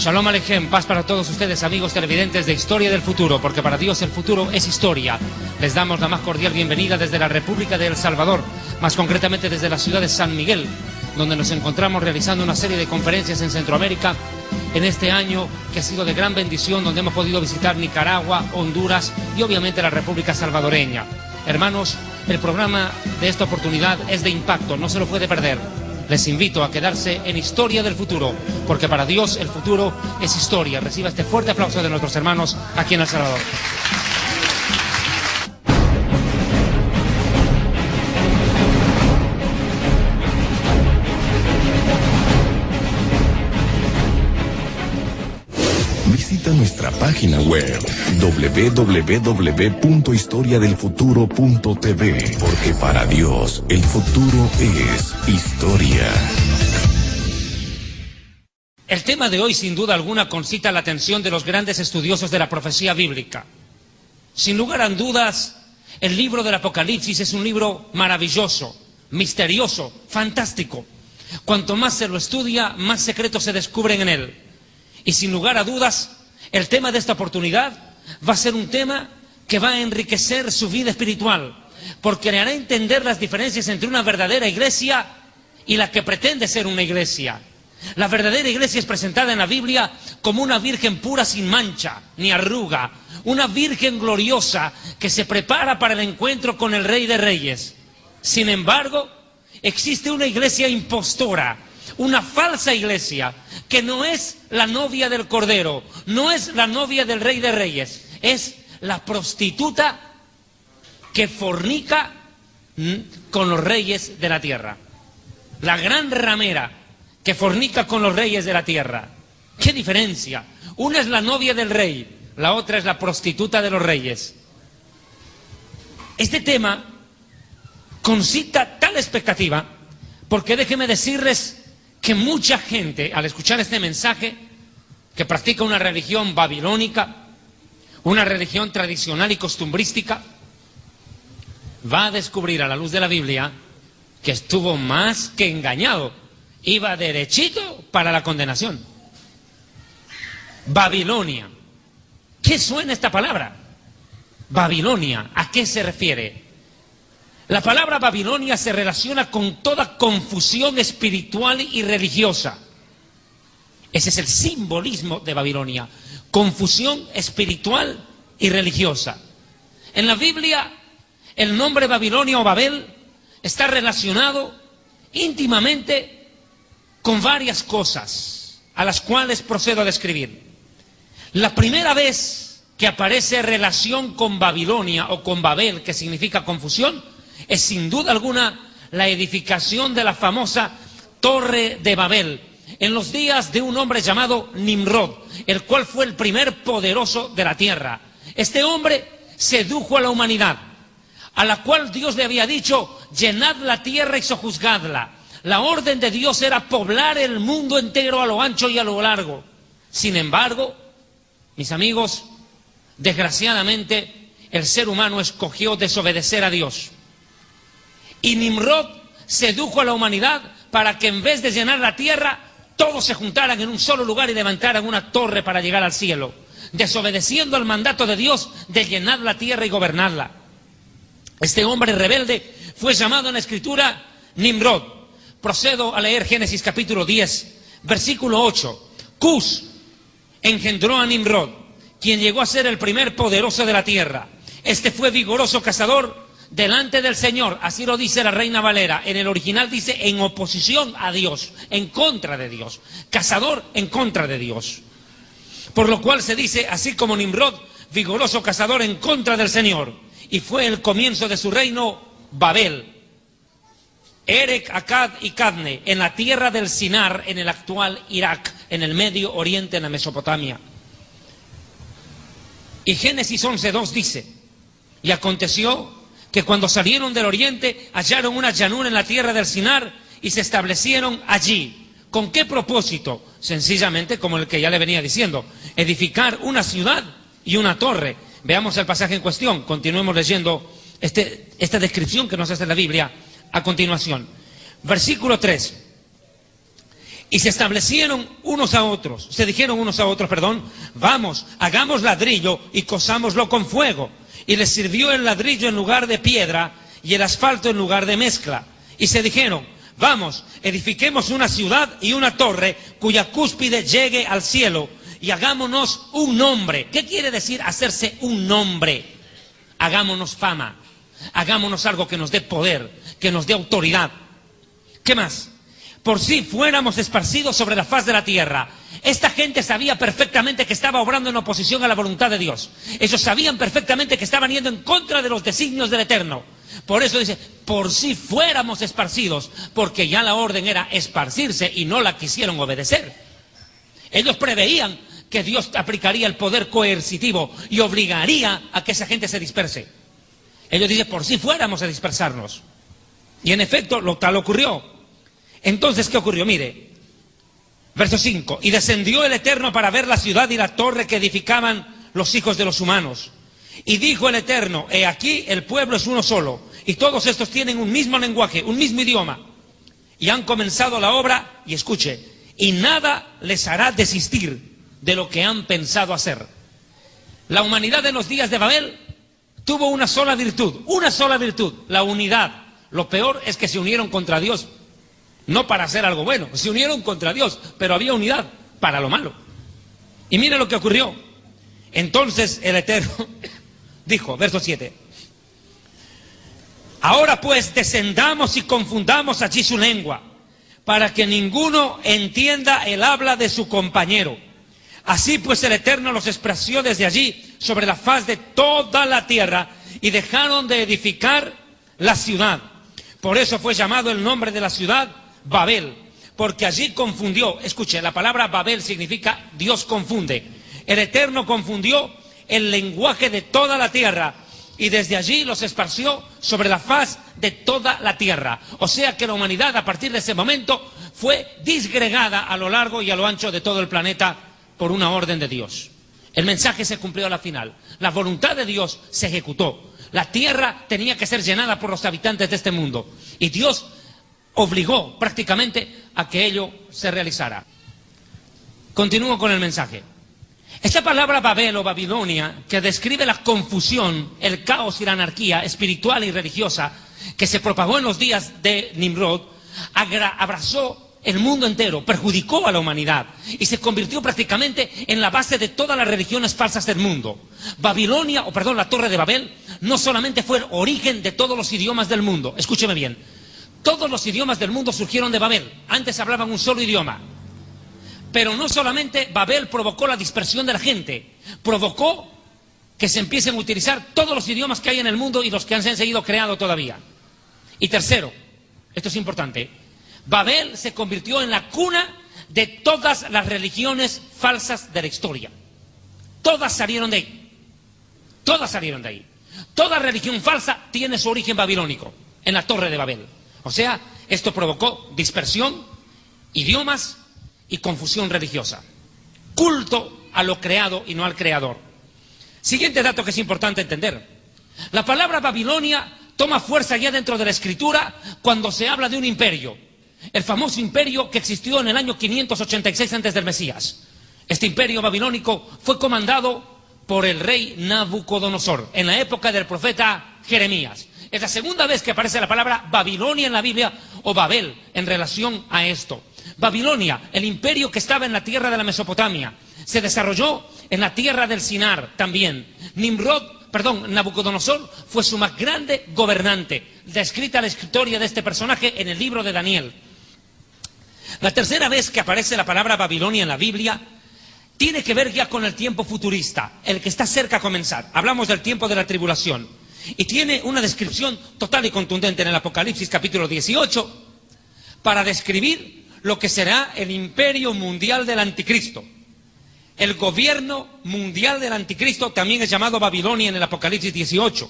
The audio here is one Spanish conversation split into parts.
Shalom Aleichem, paz para todos ustedes, amigos televidentes de Historia del Futuro, porque para Dios el futuro es historia. Les damos la más cordial bienvenida desde la República de El Salvador, más concretamente desde la ciudad de San Miguel, donde nos encontramos realizando una serie de conferencias en Centroamérica en este año que ha sido de gran bendición, donde hemos podido visitar Nicaragua, Honduras y obviamente la República Salvadoreña. Hermanos, el programa de esta oportunidad es de impacto, no se lo puede perder. Les invito a quedarse en Historia del Futuro, porque para Dios el futuro es historia. Reciba este fuerte aplauso de nuestros hermanos aquí en El Salvador. Visita nuestra página web www.historiadelfuturo.tv, porque para Dios el futuro es historia. El tema de hoy, sin duda alguna, concita la atención de los grandes estudiosos de la profecía bíblica. Sin lugar a dudas, el libro del Apocalipsis es un libro maravilloso, misterioso, fantástico. Cuanto más se lo estudia, más secretos se descubren en él. Y sin lugar a dudas, el tema de esta oportunidad va a ser un tema que va a enriquecer su vida espiritual, porque le hará entender las diferencias entre una verdadera iglesia y la que pretende ser una iglesia. La verdadera iglesia es presentada en la Biblia como una virgen pura, sin mancha ni arruga, una virgen gloriosa que se prepara para el encuentro con el Rey de Reyes. Sin embargo, existe una iglesia impostora, una falsa iglesia, que no es la novia del Cordero, no es la novia del Rey de Reyes, es la prostituta que fornica con los reyes de la tierra. La gran ramera que fornica con los reyes de la tierra. ¿Qué diferencia? Una es la novia del rey, la otra es la prostituta de los reyes. Este tema concita tal expectativa, porque déjenme decirles que mucha gente, al escuchar este mensaje, que practica una religión babilónica, una religión tradicional y costumbrística, va a descubrir a la luz de la Biblia que estuvo más que engañado. Iba derechito para la condenación. Babilonia. ¿Qué suena esta palabra? Babilonia, ¿a qué se refiere? La palabra Babilonia se relaciona con toda confusión espiritual y religiosa. Ese es el simbolismo de Babilonia. Confusión espiritual y religiosa. En la Biblia, el nombre Babilonia o Babel está relacionado íntimamente con varias cosas, a las cuales procedo a describir. La primera vez que aparece relación con Babilonia o con Babel, que significa confusión, es sin duda alguna la edificación de la famosa Torre de Babel, en los días de un hombre llamado Nimrod, el cual fue el primer poderoso de la tierra. Este hombre sedujo a la humanidad, a la cual Dios le había dicho: llenad la tierra y sojuzgadla. La orden de Dios era poblar el mundo entero a lo ancho y a lo largo. Sin embargo, mis amigos, desgraciadamente, el ser humano escogió desobedecer a Dios. Y Nimrod sedujo a la humanidad para que en vez de llenar la tierra, todos se juntaran en un solo lugar y levantaran una torre para llegar al cielo, desobedeciendo al mandato de Dios de llenar la tierra y gobernarla. Este hombre rebelde fue llamado en la Escritura Nimrod. Procedo a leer Génesis capítulo 10, versículo 8. Cus engendró a Nimrod, quien llegó a ser el primer poderoso de la tierra. Este fue vigoroso cazador delante del Señor, así lo dice la Reina Valera. En el original dice en oposición a Dios, en contra de Dios. Cazador en contra de Dios. Por lo cual se dice, así como Nimrod, vigoroso cazador en contra del Señor. Y fue el comienzo de su reino Babel. Erech, Akkad y Cadne, en la tierra del Sinar, en el actual Irak, en el Medio Oriente, en la Mesopotamia. Y Génesis 11:2 dice: y aconteció que cuando salieron del oriente, hallaron una llanura en la tierra del Sinar y se establecieron allí. ¿Con qué propósito? Sencillamente, como el que ya le venía diciendo, edificar una ciudad y una torre. Veamos el pasaje en cuestión, continuemos leyendo esta descripción que nos hace la Biblia a continuación. Versículo 3. Y se establecieron unos a otros, se dijeron unos a otros, vamos, hagamos ladrillo y cosámoslo con fuego. Y les sirvió el ladrillo en lugar de piedra y el asfalto en lugar de mezcla. Y se dijeron, vamos, edifiquemos una ciudad y una torre cuya cúspide llegue al cielo y hagámonos un nombre. ¿Qué quiere decir hacerse un nombre? Hagámonos fama, hagámonos algo que nos dé poder, que nos dé autoridad. ¿Qué más? Por si fuéramos esparcidos sobre la faz de la tierra. Esta gente sabía perfectamente que estaba obrando en oposición a la voluntad de Dios. Ellos sabían perfectamente que estaban yendo en contra de los designios del Eterno. Por eso dice, por si fuéramos esparcidos, porque ya la orden era esparcirse y no la quisieron obedecer. Ellos preveían que Dios aplicaría el poder coercitivo y obligaría a que esa gente se disperse. Ellos dicen, por si fuéramos a dispersarnos. Y en efecto, lo tal ocurrió. Entonces, ¿qué ocurrió? Mire, verso 5. Y descendió el Eterno para ver la ciudad y la torre que edificaban los hijos de los humanos. Y dijo el Eterno, he aquí el pueblo es uno solo, y todos estos tienen un mismo lenguaje, un mismo idioma. Y han comenzado la obra, y escuche, y nada les hará desistir de lo que han pensado hacer. La humanidad en los días de Babel tuvo una sola virtud, la unidad. Lo peor es que se unieron contra Dios. No para hacer algo bueno, se unieron contra Dios, pero había unidad para lo malo. Y mire lo que ocurrió. Entonces el Eterno dijo, verso 7, ahora pues descendamos y confundamos allí su lengua, para que ninguno entienda el habla de su compañero. Así pues el Eterno los esparció desde allí sobre la faz de toda la tierra y dejaron de edificar la ciudad. Por eso fue llamado el nombre de la ciudad Babel, porque allí confundió. Escuche, la palabra Babel significa Dios confunde. El Eterno confundió el lenguaje de toda la tierra y desde allí los esparció sobre la faz de toda la tierra. O sea que la humanidad a partir de ese momento fue disgregada a lo largo y a lo ancho de todo el planeta por una orden de Dios. El mensaje se cumplió a la final. La voluntad de Dios se ejecutó. La tierra tenía que ser llenada por los habitantes de este mundo y Dios obligó prácticamente a que ello se realizara. Continúo con el mensaje. Esta palabra Babel o Babilonia, que describe la confusión, el caos y la anarquía espiritual y religiosa que se propagó en los días de Nimrod, abrazó el mundo entero, perjudicó a la humanidad y se convirtió prácticamente en la base de todas las religiones falsas del mundo. Babilonia, la Torre de Babel, no solamente fue el origen de todos los idiomas del mundo. Escúcheme bien. Todos los idiomas del mundo surgieron de Babel. Antes hablaban un solo idioma. Pero no solamente Babel provocó la dispersión de la gente, provocó que se empiecen a utilizar todos los idiomas que hay en el mundo y los que han seguido creando todavía. Y tercero, esto es importante, Babel se convirtió en la cuna de todas las religiones falsas de la historia. Todas salieron de ahí. Todas salieron de ahí. Toda religión falsa tiene su origen babilónico, en la Torre de Babel. O sea, esto provocó dispersión, idiomas y confusión religiosa. Culto a lo creado y no al creador. Siguiente dato que es importante entender. La palabra Babilonia toma fuerza ya dentro de la escritura cuando se habla de un imperio. El famoso imperio que existió en el año 586 antes del Mesías. Este imperio babilónico fue comandado por el rey Nabucodonosor en la época del profeta Jeremías. Es la segunda vez que aparece la palabra Babilonia en la Biblia o Babel en relación a esto. Babilonia, el imperio que estaba en la tierra de la Mesopotamia, se desarrolló en la tierra del Sinar también. Nabucodonosor fue su más grande gobernante. Descrita la historia de este personaje en el libro de Daniel. La tercera vez que aparece la palabra Babilonia en la Biblia tiene que ver ya con el tiempo futurista, el que está cerca a comenzar. Hablamos del tiempo de la tribulación. Y tiene una descripción total y contundente en el Apocalipsis capítulo 18 para describir lo que será el imperio mundial del anticristo. El gobierno mundial del anticristo también es llamado Babilonia en el Apocalipsis 18.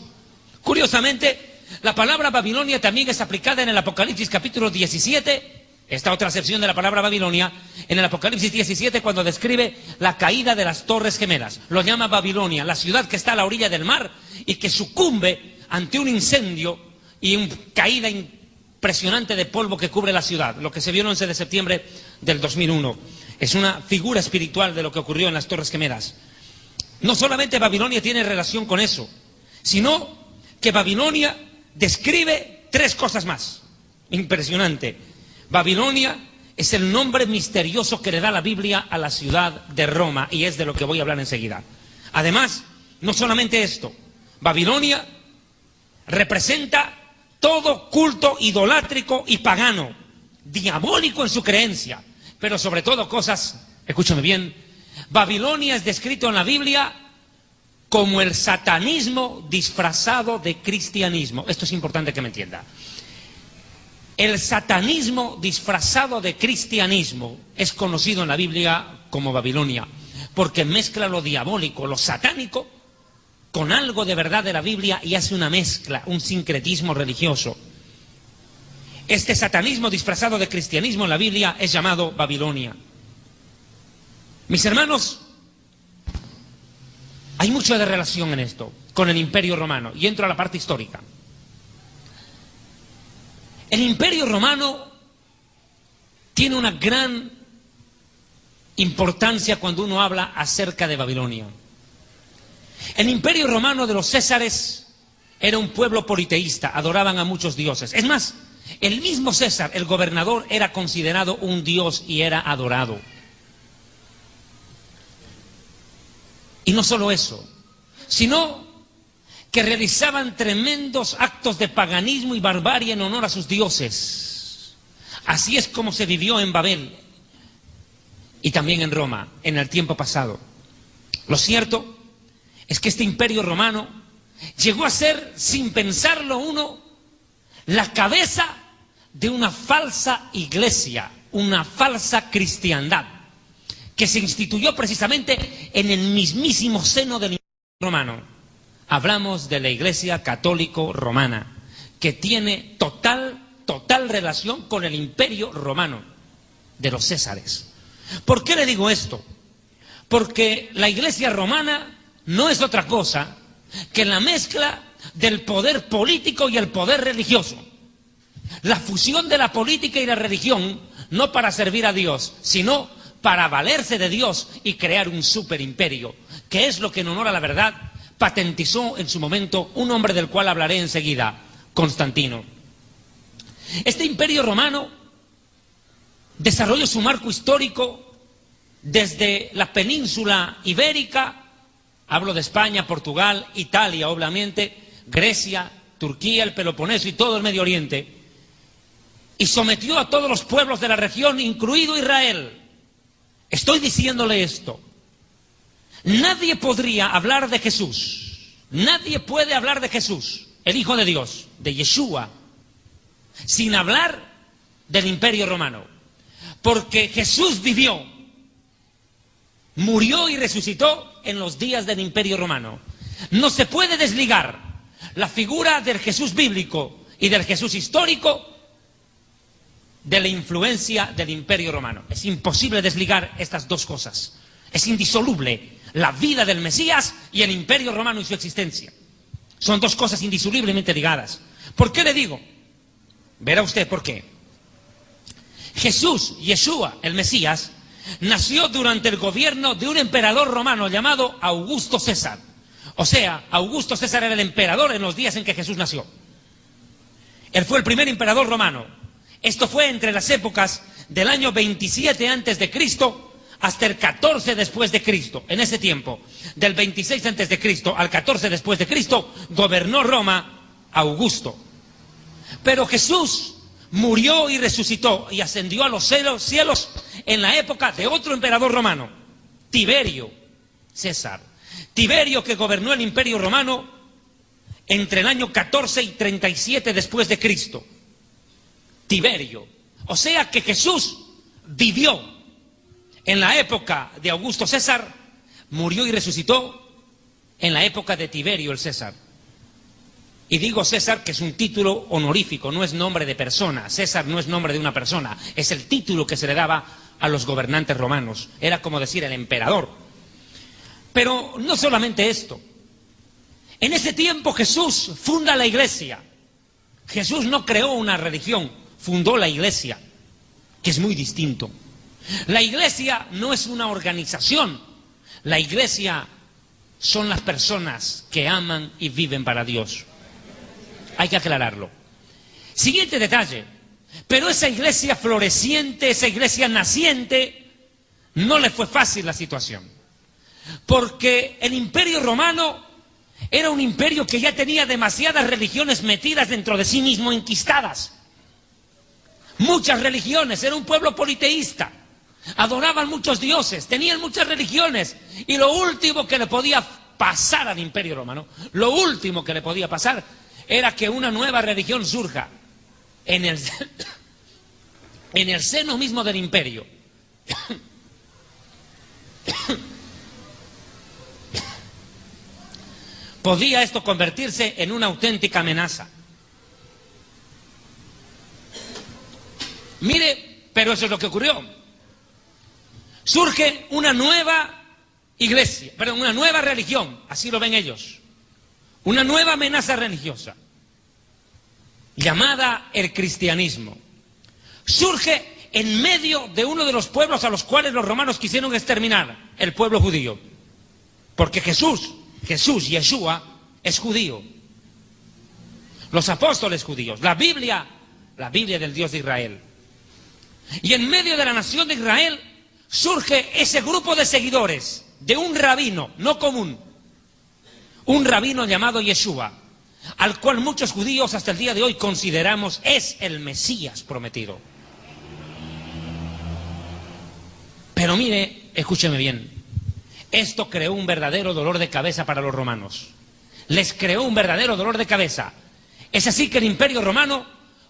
Curiosamente, la palabra Babilonia también es aplicada en el Apocalipsis capítulo 17, esta otra acepción de la palabra Babilonia, en el Apocalipsis 17 cuando describe la caída de las Torres Gemelas. Lo llama Babilonia, la ciudad que está a la orilla del mar y que sucumbe ante un incendio y una caída impresionante de polvo que cubre la ciudad, lo que se vio el 11 de septiembre del 2001. Es una figura espiritual de lo que ocurrió en las Torres Gemelas. No solamente Babilonia tiene relación con eso, sino que Babilonia describe tres cosas más. Impresionante. Babilonia es el nombre misterioso que le da la Biblia a la ciudad de Roma, y es de lo que voy a hablar enseguida. Además, no solamente esto, Babilonia representa todo culto idolátrico y pagano, diabólico en su creencia, pero sobre todo cosas, escúchame bien, Babilonia es descrito en la Biblia como el satanismo disfrazado de cristianismo. Esto es importante que me entienda. El satanismo disfrazado de cristianismo es conocido en la Biblia como Babilonia, porque mezcla lo diabólico, lo satánico, con algo de verdad de la Biblia y hace una mezcla, un sincretismo religioso. Este satanismo disfrazado de cristianismo en la Biblia es llamado Babilonia. Mis hermanos, hay mucho de relación en esto con el Imperio Romano, y entro a la parte histórica. El Imperio Romano tiene una gran importancia cuando uno habla acerca de Babilonia. El Imperio Romano de los Césares era un pueblo politeísta, adoraban a muchos dioses. Es más, el mismo César, el gobernador, era considerado un dios y era adorado. Y no solo eso, sino que realizaban tremendos actos de paganismo y barbarie en honor a sus dioses. Así es como se vivió en Babel y también en Roma en el tiempo pasado. Lo cierto es que este Imperio Romano llegó a ser, sin pensarlo uno, la cabeza de una falsa iglesia, una falsa cristiandad, que se instituyó precisamente en el mismísimo seno del Imperio Romano. Hablamos de la Iglesia Católico Romana, que tiene total relación con el Imperio Romano de los Césares. ¿Por qué le digo esto? Porque la Iglesia Romana no es otra cosa que la mezcla del poder político y el poder religioso. La fusión de la política y la religión, no para servir a Dios, sino para valerse de Dios y crear un superimperio, que es lo que en honor a la verdad patentizó en su momento un hombre del cual hablaré enseguida, Constantino. Este Imperio Romano desarrolló su marco histórico desde la península ibérica, hablo de España, Portugal, Italia, obviamente, Grecia, Turquía, el Peloponeso y todo el Medio Oriente, y sometió a todos los pueblos de la región, incluido Israel. Estoy diciéndole esto. Nadie podría hablar de Jesús, nadie puede hablar de Jesús, el Hijo de Dios, de Yeshua, sin hablar del Imperio Romano. Porque Jesús vivió, murió y resucitó en los días del Imperio Romano. No se puede desligar la figura del Jesús bíblico y del Jesús histórico de la influencia del Imperio Romano. Es imposible desligar estas dos cosas. Es indisoluble la vida del Mesías y el Imperio Romano y su existencia. Son dos cosas indisolublemente ligadas. ¿Por qué le digo? Verá usted por qué. Jesús, Yeshua, el Mesías, nació durante el gobierno de un emperador romano llamado Augusto César. O sea, Augusto César era el emperador en los días en que Jesús nació. Él fue el primer emperador romano. Esto fue entre las épocas del año 27 antes de Cristo hasta el 14 después de Cristo. En ese tiempo, del 26 antes de Cristo al 14 después de Cristo, gobernó Roma Augusto. Pero Jesús murió y resucitó y ascendió a los cielos en la época de otro emperador romano, Tiberio César. Tiberio, que gobernó el Imperio Romano entre el año 14 y 37 después de Cristo. Tiberio. O sea que Jesús vivió en la época de Augusto César, murió y resucitó en la época de Tiberio el César. Y digo César, que es un título honorífico, no es nombre de persona. César no es nombre de una persona, es el título que se le daba a los gobernantes romanos. Era como decir el emperador. Pero no solamente esto. En ese tiempo Jesús funda la iglesia. Jesús no creó una religión, fundó la iglesia, que es muy distinto. La iglesia no es una organización. La iglesia son las personas que aman y viven para Dios. Hay que aclararlo. Siguiente detalle. Pero esa iglesia floreciente, esa iglesia naciente, no le fue fácil la situación. Porque el Imperio Romano era un imperio que ya tenía demasiadas religiones metidas dentro de sí mismo, enquistadas. Muchas religiones, era un pueblo politeísta. Adoraban muchos dioses, tenían muchas religiones. Y lo último que le podía pasar al Imperio Romano, lo último que le podía pasar, era que una nueva religión surja en el seno mismo del imperio. Podía esto convertirse en una auténtica amenaza. Mire, pero eso es lo que ocurrió. Surge una nueva iglesia, perdón, una nueva religión, así lo ven ellos. Una nueva amenaza religiosa, llamada el cristianismo. Surge en medio de uno de los pueblos a los cuales los romanos quisieron exterminar, el pueblo judío. Porque Jesús, Yeshua, es judío. Los apóstoles judíos, la Biblia del Dios de Israel. Y en medio de la nación de Israel surge ese grupo de seguidores de un rabino no común, un rabino llamado Yeshua, al cual muchos judíos hasta el día de hoy consideramos es el Mesías prometido. Pero mire, escúcheme bien, esto creó un verdadero dolor de cabeza para los romanos. Les creó un verdadero dolor de cabeza. Es así que el Imperio Romano,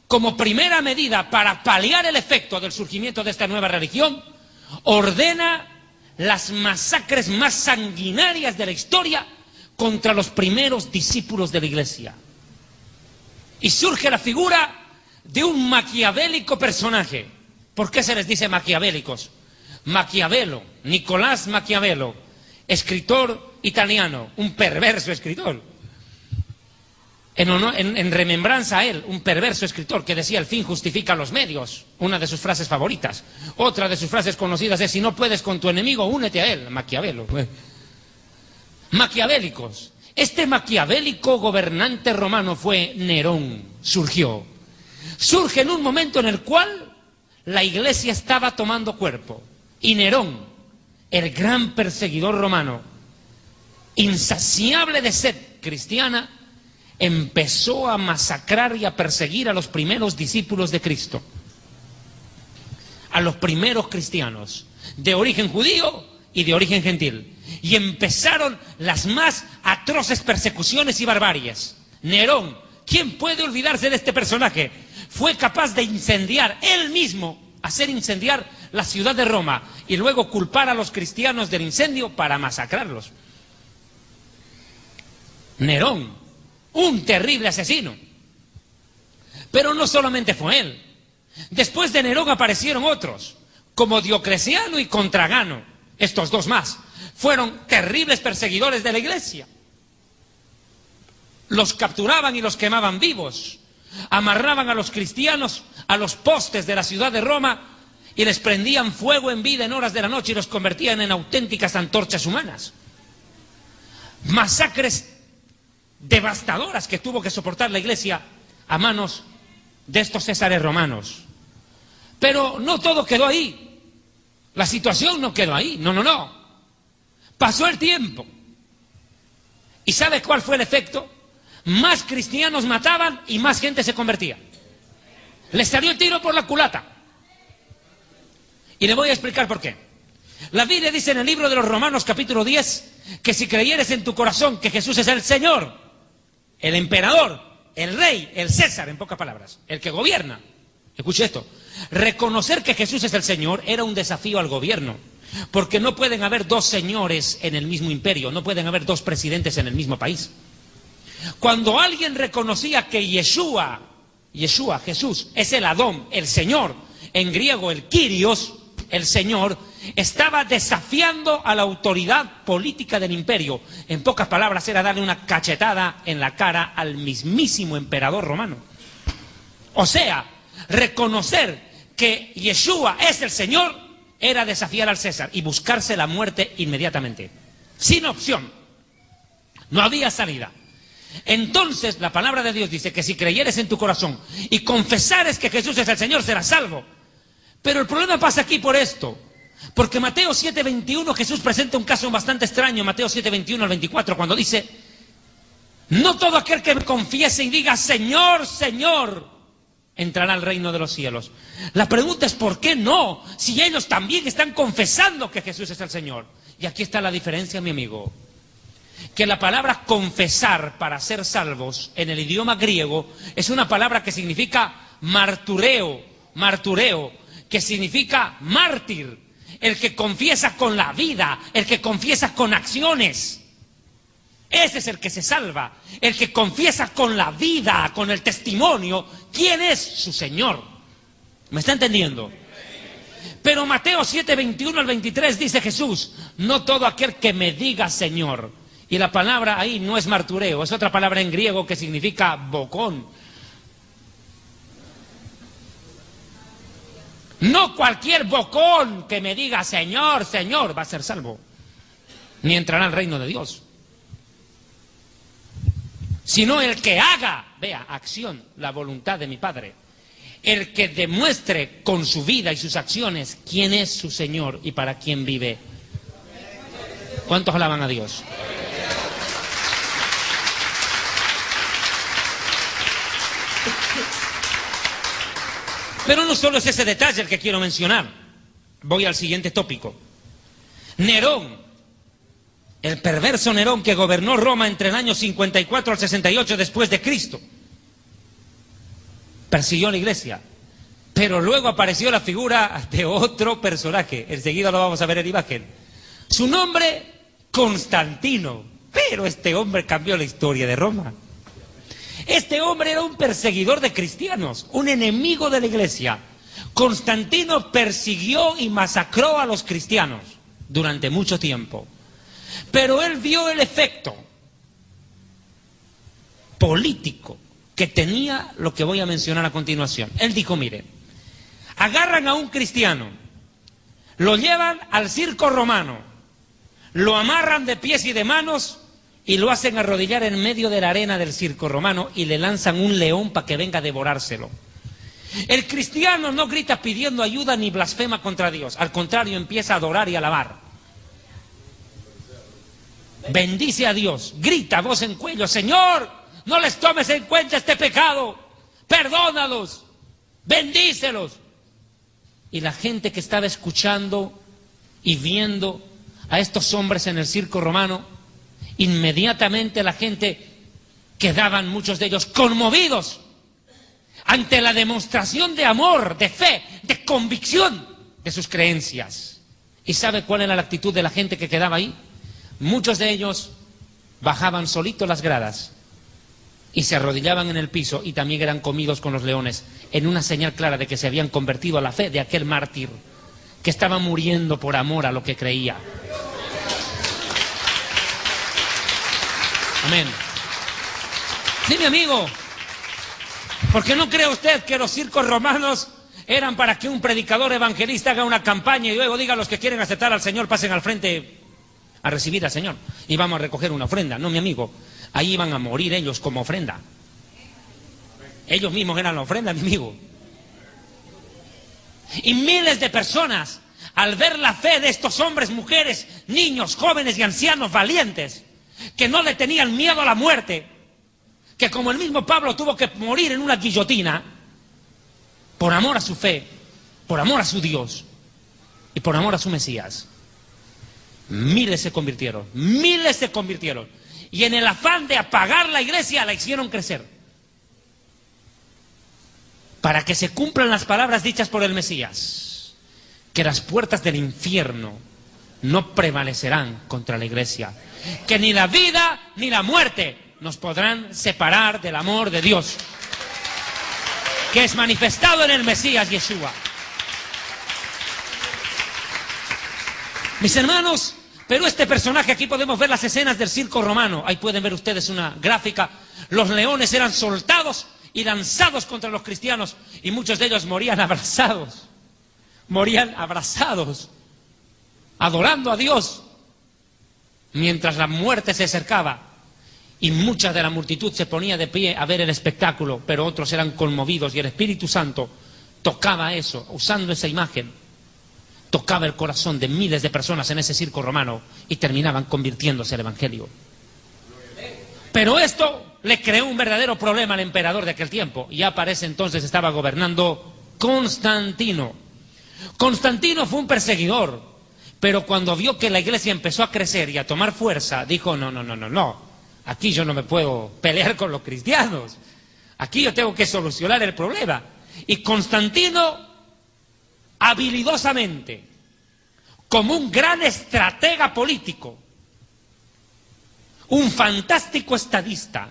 como primera medida para paliar el efecto del surgimiento de esta nueva religión, ordena las masacres más sanguinarias de la historia contra los primeros discípulos de la iglesia. Y surge la figura de un maquiavélico personaje. ¿Por qué se les dice maquiavélicos? Maquiavelo, Nicolás Maquiavelo, escritor italiano, un perverso escritor. En remembranza a él, un perverso escritor que decía: el fin justifica los medios, una de sus frases favoritas. Otra de sus frases conocidas es: si no puedes con tu enemigo, únete a él. Maquiavelo. Maquiavélicos. Este maquiavélico gobernante romano fue Nerón. Surge en un momento en el cual la iglesia estaba tomando cuerpo. Y Nerón, el gran perseguidor romano, insaciable de sed cristiana, empezó a masacrar y a perseguir a los primeros discípulos de Cristo, a los primeros cristianos, de origen judío y de origen gentil. Y empezaron las más atroces persecuciones y barbaries. Nerón, ¿quién puede olvidarse de este personaje? Fue capaz de incendiar él mismo, hacer incendiar la ciudad de Roma y luego culpar a los cristianos del incendio para masacrarlos. Nerón, un terrible asesino. Pero no solamente fue él. Después de Nerón aparecieron otros, como Diocleciano y Contragano. Estos dos más fueron terribles perseguidores de la iglesia. Los capturaban y los quemaban vivos. Amarraban a los cristianos a los postes de la ciudad de Roma y les prendían fuego en vida en horas de la noche y los convertían en auténticas antorchas humanas. Masacres devastadoras que tuvo que soportar la iglesia a manos de estos césares romanos. Pero no todo quedó ahí. La situación no quedó ahí. No. Pasó el tiempo. ¿Y sabe cuál fue el efecto? Más cristianos mataban y más gente se convertía. Les salió el tiro por la culata. Y le voy a explicar por qué. La Biblia dice en el libro de los Romanos capítulo 10 que si creyeres en tu corazón que Jesús es el Señor, el emperador, el rey, el César, en pocas palabras, el que gobierna. Escuche esto. Reconocer que Jesús es el Señor era un desafío al gobierno, porque no pueden haber dos señores en el mismo imperio, no pueden haber dos presidentes en el mismo país. Cuando alguien reconocía que Yeshua, Jesús, es el Adón, el Señor, en griego el Kyrios, el Señor, estaba desafiando a la autoridad política del imperio. En pocas palabras, era darle una cachetada en la cara al mismísimo emperador romano. O sea, reconocer que Yeshua es el Señor era desafiar al César y buscarse la muerte inmediatamente. Sin opción. No había salida. Entonces la palabra de Dios dice que si creyeres en tu corazón y confesares que Jesús es el Señor, serás salvo. Pero el problema pasa aquí por esto. Porque Mateo 7:21, Jesús presenta un caso bastante extraño, Mateo 7:21 al 24, cuando dice: no todo aquel que me confiese y diga Señor, Señor, entrará al reino de los cielos. La pregunta es ¿por qué no? Si ellos también están confesando que Jesús es el Señor. Y aquí está la diferencia, mi amigo. Que la palabra confesar para ser salvos en el idioma griego es una palabra que significa martureo, que significa mártir, el que confiesa con la vida, el que confiesa con acciones. Ese es el que se salva, el que confiesa con la vida, con el testimonio, quién es su Señor. ¿Me está entendiendo? Pero Mateo 7:21 al 23 dice Jesús: no todo aquel que me diga Señor. Y la palabra ahí no es martureo, es otra palabra en griego que significa bocón. No cualquier bocón que me diga Señor, Señor va a ser salvo, ni entrará al reino de Dios. Sino el que haga, vea, acción, la voluntad de mi Padre. El que demuestre con su vida y sus acciones quién es su Señor y para quién vive. ¿Cuántos alaban a Dios? Pero no solo es ese detalle el que quiero mencionar. Voy al siguiente tópico. Nerón, el perverso Nerón que gobernó Roma entre el año 54 al 68 después de Cristo, persiguió a la iglesia. Pero luego apareció la figura de otro personaje. Enseguida lo vamos a ver en imagen. Su nombre, Constantino. Pero este hombre cambió la historia de Roma. Este hombre era un perseguidor de cristianos, un enemigo de la iglesia. Constantino persiguió y masacró a los cristianos durante mucho tiempo. Pero él vio el efecto político que tenía lo que voy a mencionar a continuación. Él dijo, mire, agarran a un cristiano, lo llevan al circo romano, lo amarran de pies y de manos y lo hacen arrodillar en medio de la arena del circo romano y le lanzan un león para que venga a devorárselo. El cristiano no grita pidiendo ayuda ni blasfema contra Dios, al contrario empieza a adorar y alabar. Bendice a Dios, grita a voz en cuello, Señor, no les tomes en cuenta este pecado, perdónalos, bendícelos. Y la gente que estaba escuchando y viendo a estos hombres en el circo romano, inmediatamente la gente quedaban, muchos de ellos, conmovidos ante la demostración de amor, de fe, de convicción de sus creencias. ¿Y sabe cuál era la actitud de la gente que quedaba ahí? Muchos de ellos bajaban solitos las gradas y se arrodillaban en el piso y también eran comidos con los leones, en una señal clara de que se habían convertido a la fe de aquel mártir que estaba muriendo por amor a lo que creía. Amén. Sí, mi amigo, porque no cree usted que los circos romanos eran para que un predicador evangelista haga una campaña y luego diga a los que quieren aceptar al Señor pasen al frente a recibir al Señor y vamos a recoger una ofrenda? No, mi amigo, ahí iban a morir ellos como ofrenda. Ellos mismos eran la ofrenda, mi amigo. Y miles de personas, al ver la fe de estos hombres, mujeres, niños, jóvenes y ancianos valientes, que no le tenían miedo a la muerte, que como el mismo Pablo tuvo que morir en una guillotina, por amor a su fe, por amor a su Dios y por amor a su Mesías, miles se convirtieron, y en el afán de apagar la iglesia la hicieron crecer, para que se cumplan las palabras dichas por el Mesías, que las puertas del infierno no prevalecerán contra la iglesia, que ni la vida ni la muerte nos podrán separar del amor de Dios, que es manifestado en el Mesías Yeshua. Mis hermanos, pero este personaje, aquí podemos ver las escenas del circo romano, ahí pueden ver ustedes una gráfica, los leones eran soltados y lanzados contra los cristianos y muchos de ellos morían abrazados. adorando a Dios, mientras la muerte se acercaba. Y mucha de la multitud se ponía de pie a ver el espectáculo, pero otros eran conmovidos y el Espíritu Santo tocaba eso, usando esa imagen, tocaba el corazón de miles de personas en ese circo romano y terminaban convirtiéndose al Evangelio. Pero esto le creó un verdadero problema al emperador de aquel tiempo. Ya para ese entonces estaba gobernando Constantino. Constantino fue un perseguidor, pero cuando vio que la iglesia empezó a crecer y a tomar fuerza, dijo: no. Aquí yo no me puedo pelear con los cristianos. Aquí yo tengo que solucionar el problema. Y Constantino, habilidosamente, como un gran estratega político, un fantástico estadista,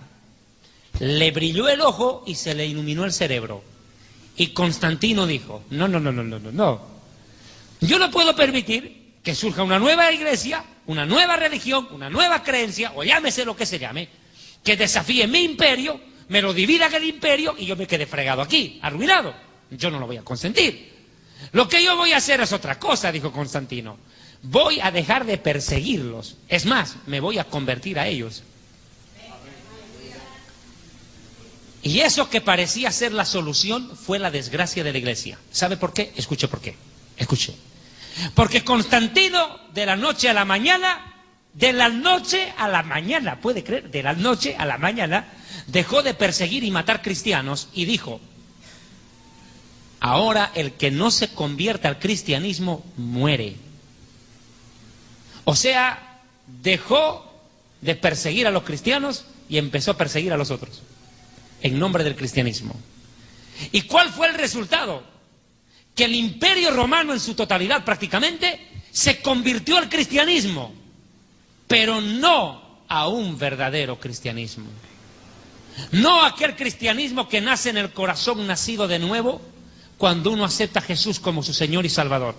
le brilló el ojo y se le iluminó el cerebro. Y Constantino dijo: no. Yo no puedo permitir que surja una nueva iglesia, una nueva religión, una nueva creencia, o llámese lo que se llame, que desafíe mi imperio, me lo divida en el imperio y yo me quedé fregado aquí, arruinado. Yo no lo voy a consentir. Lo que yo voy a hacer es otra cosa, dijo Constantino. Voy a dejar de perseguirlos. Es más, me voy a convertir a ellos. Y eso que parecía ser la solución fue la desgracia de la iglesia. ¿Sabe por qué? Escuche por qué. Escuche. Porque Constantino, de la noche a la mañana, ¿puede creer? De la noche a la mañana, dejó de perseguir y matar cristianos y dijo: ahora el que no se convierta al cristianismo muere. O sea, dejó de perseguir a los cristianos y empezó a perseguir a los otros, en nombre del cristianismo. ¿Y cuál fue el resultado? Que el imperio romano en su totalidad prácticamente se convirtió al cristianismo, pero no a un verdadero cristianismo. No aquel cristianismo que nace en el corazón nacido de nuevo cuando uno acepta a Jesús como su Señor y Salvador.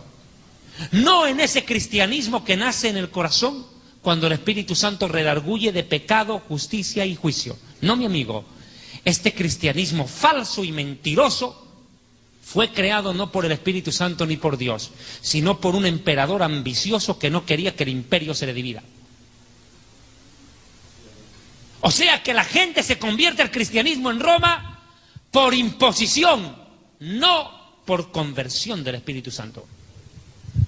No en ese cristianismo que nace en el corazón cuando el Espíritu Santo redarguye de pecado, justicia y juicio. No, mi amigo, este cristianismo falso y mentiroso fue creado no por el Espíritu Santo ni por Dios, sino por un emperador ambicioso que no quería que el imperio se le divida. O sea que la gente se convierte al cristianismo en Roma por imposición, no por conversión del Espíritu Santo.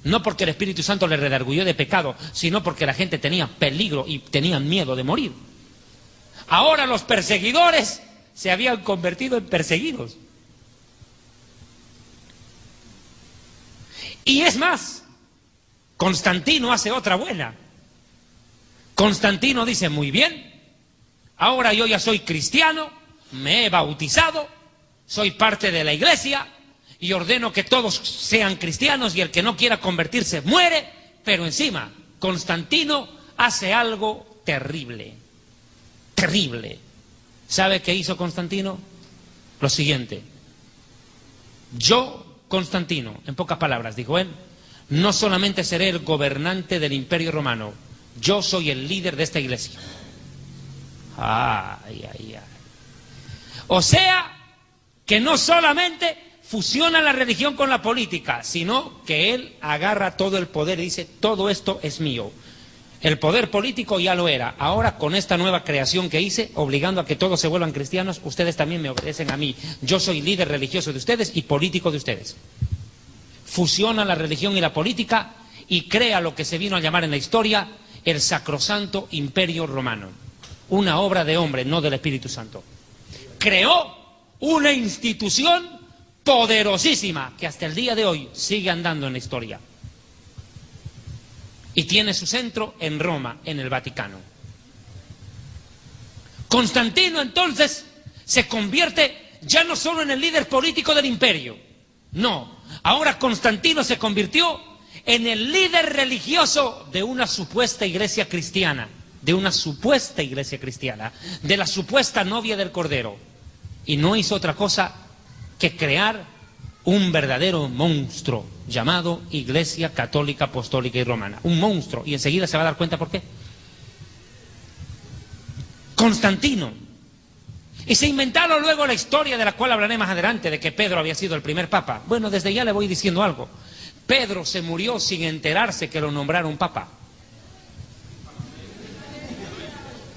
No porque el Espíritu Santo le redarguyó de pecado, sino porque la gente tenía peligro y tenían miedo de morir. Ahora los perseguidores se habían convertido en perseguidos. Y es más, Constantino hace otra buena. Constantino dice: muy bien, ahora yo ya soy cristiano, me he bautizado, soy parte de la iglesia y ordeno que todos sean cristianos y el que no quiera convertirse muere. Pero encima, Constantino hace algo terrible, terrible. ¿Sabe qué hizo Constantino? Lo siguiente: yo, Constantino, en pocas palabras, dijo él, no solamente seré el gobernante del Imperio Romano, yo soy el líder de esta iglesia. Ay. O sea, que no solamente fusiona la religión con la política, sino que él agarra todo el poder y dice: todo esto es mío. El poder político ya lo era. Ahora, con esta nueva creación que hice, obligando a que todos se vuelvan cristianos, ustedes también me obedecen a mí. Yo soy líder religioso de ustedes y político de ustedes. Fusiona la religión y la política y crea lo que se vino a llamar en la historia el Sacrosanto Imperio Romano. Una obra de hombre, no del Espíritu Santo. Creó una institución poderosísima que hasta el día de hoy sigue andando en la historia. Y tiene su centro en Roma, en el Vaticano. Constantino entonces se convierte ya no solo en el líder político del imperio, no, ahora Constantino se convirtió en el líder religioso de una supuesta iglesia cristiana, de la supuesta novia del Cordero. Y no hizo otra cosa que crear un verdadero monstruo llamado Iglesia Católica, Apostólica y Romana. Un monstruo. Y enseguida se va a dar cuenta por qué. Constantino. Y se inventaron luego la historia de la cual hablaré más adelante, de que Pedro había sido el primer papa. Bueno, desde ya le voy diciendo algo. Pedro se murió sin enterarse que lo nombraron papa.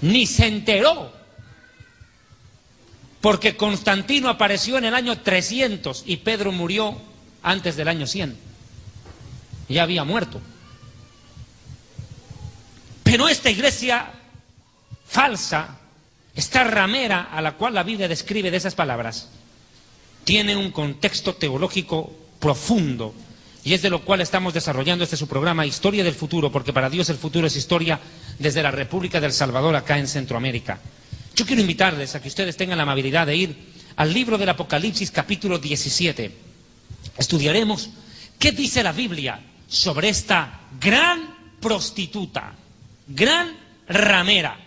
Ni se enteró. Porque Constantino apareció en el año 300 y Pedro murió antes del año 100. Ya había muerto. Pero esta iglesia falsa, esta ramera a la cual la Biblia describe de esas palabras, tiene un contexto teológico profundo, y es de lo cual estamos desarrollando su programa Historia del Futuro, porque para Dios el futuro es historia desde la República del Salvador acá en Centroamérica. Yo quiero invitarles a que ustedes tengan la amabilidad de ir al libro del Apocalipsis capítulo 17. Estudiaremos qué dice la Biblia sobre esta gran prostituta, gran ramera.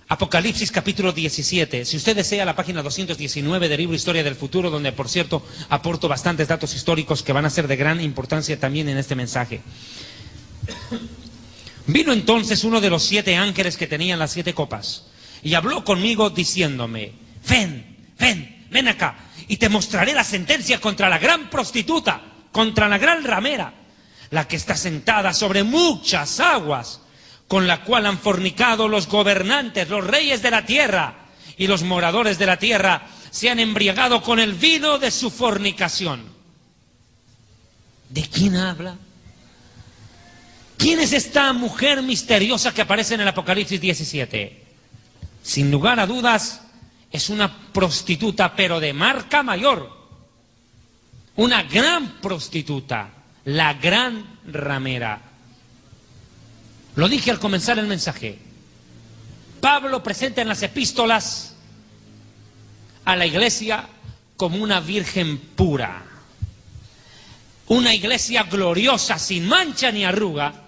Apocalipsis capítulo 17. Si usted desea, la página 219 del libro Historia del Futuro, donde por cierto aporto bastantes datos históricos que van a ser de gran importancia también en este mensaje. Vino entonces uno de los 7 ángeles que tenían las 7 copas y habló conmigo diciéndome: ven acá y te mostraré la sentencia contra la gran prostituta, contra la gran ramera, la que está sentada sobre muchas aguas, con la cual han fornicado los gobernantes, los reyes de la tierra, y los moradores de la tierra se han embriagado con el vino de su fornicación. ¿De quién habla? ¿Quién es esta mujer misteriosa que aparece en el Apocalipsis 17? Sin lugar a dudas, es una prostituta, pero de marca mayor. Una gran prostituta, la gran ramera. Lo dije al comenzar el mensaje. Pablo presenta en las epístolas a la iglesia como una virgen pura. Una iglesia gloriosa, sin mancha ni arruga,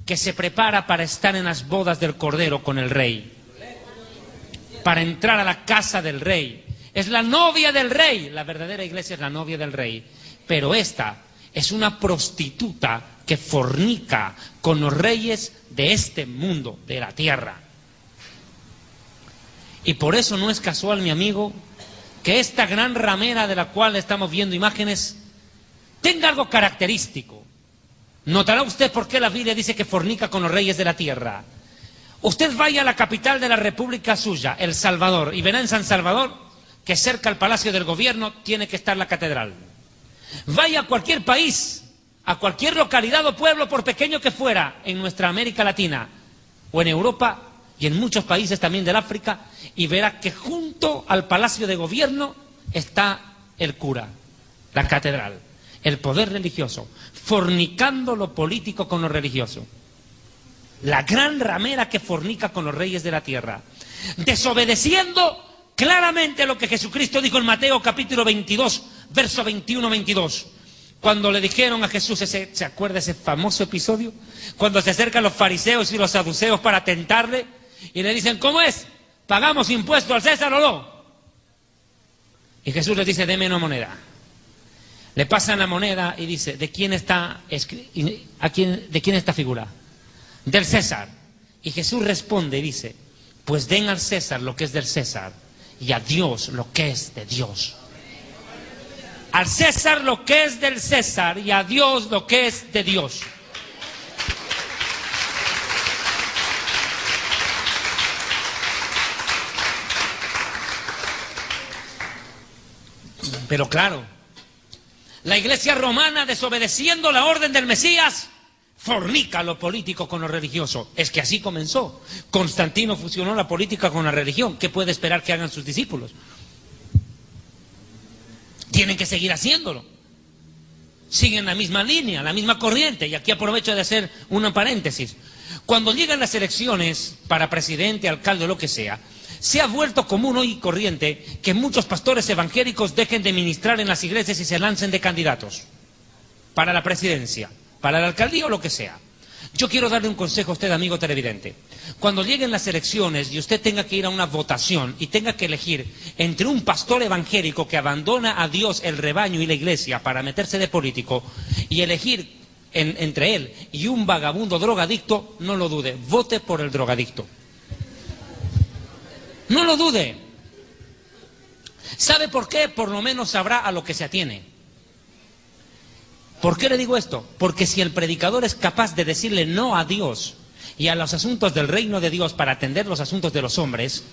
que se prepara para estar en las bodas del Cordero con el Rey. Para entrar a la casa del Rey. Es la novia del Rey. La verdadera iglesia es la novia del Rey. Pero esta es una prostituta que fornica con los reyes de este mundo, de la tierra. Y por eso no es casual, mi amigo, que esta gran ramera de la cual estamos viendo imágenes tenga algo característico. Notará usted por qué la Biblia dice que fornica con los reyes de la tierra. Usted vaya a la capital de la república suya, El Salvador, y verá en San Salvador que cerca al Palacio del Gobierno tiene que estar la catedral. Vaya a cualquier país, a cualquier localidad o pueblo, por pequeño que fuera, en nuestra América Latina o en Europa y en muchos países también del África, y verá que junto al Palacio de Gobierno está el cura, la catedral, el poder religioso, fornicando lo político con lo religioso. La gran ramera que fornica con los reyes de la tierra, desobedeciendo claramente lo que Jesucristo dijo en Mateo capítulo 22, verso 21-22. Cuando le dijeron a Jesús, ¿se acuerda ese famoso episodio? Cuando se acercan los fariseos y los saduceos para tentarle y le dicen: ¿cómo es? ¿Pagamos impuesto al César o no? Y Jesús les dice: deme una moneda. Le pasan la moneda y dice: ¿de quién está esta figura? Del César. Y Jesús responde y dice: pues den al César lo que es del César y a Dios lo que es de Dios. Al César lo que es del César y a Dios lo que es de Dios. Pero claro, la iglesia romana, desobedeciendo la orden del Mesías, fornica lo político con lo religioso. Es que así comenzó. Constantino fusionó la política con la religión. ¿Qué puede esperar que hagan sus discípulos? Tienen que seguir haciéndolo. Siguen la misma línea, la misma corriente. Y aquí aprovecho de hacer un paréntesis. Cuando llegan las elecciones para presidente, alcalde o lo que sea, se ha vuelto común hoy y corriente que muchos pastores evangélicos dejen de ministrar en las iglesias y se lancen de candidatos para la presidencia, para la alcaldía o lo que sea. Yo quiero darle un consejo a usted, amigo televidente. Cuando lleguen las elecciones y usted tenga que ir a una votación y tenga que elegir entre un pastor evangélico que abandona a Dios, el rebaño y la iglesia para meterse de político, y elegir entre él y un vagabundo drogadicto, no lo dude, vote por el drogadicto. No lo dude. ¿Sabe por qué? Por lo menos sabrá a lo que se atiene. ¿Por qué le digo esto? Porque si el predicador es capaz de decirle no a Dios y a los asuntos del reino de Dios para atender los asuntos de los hombres,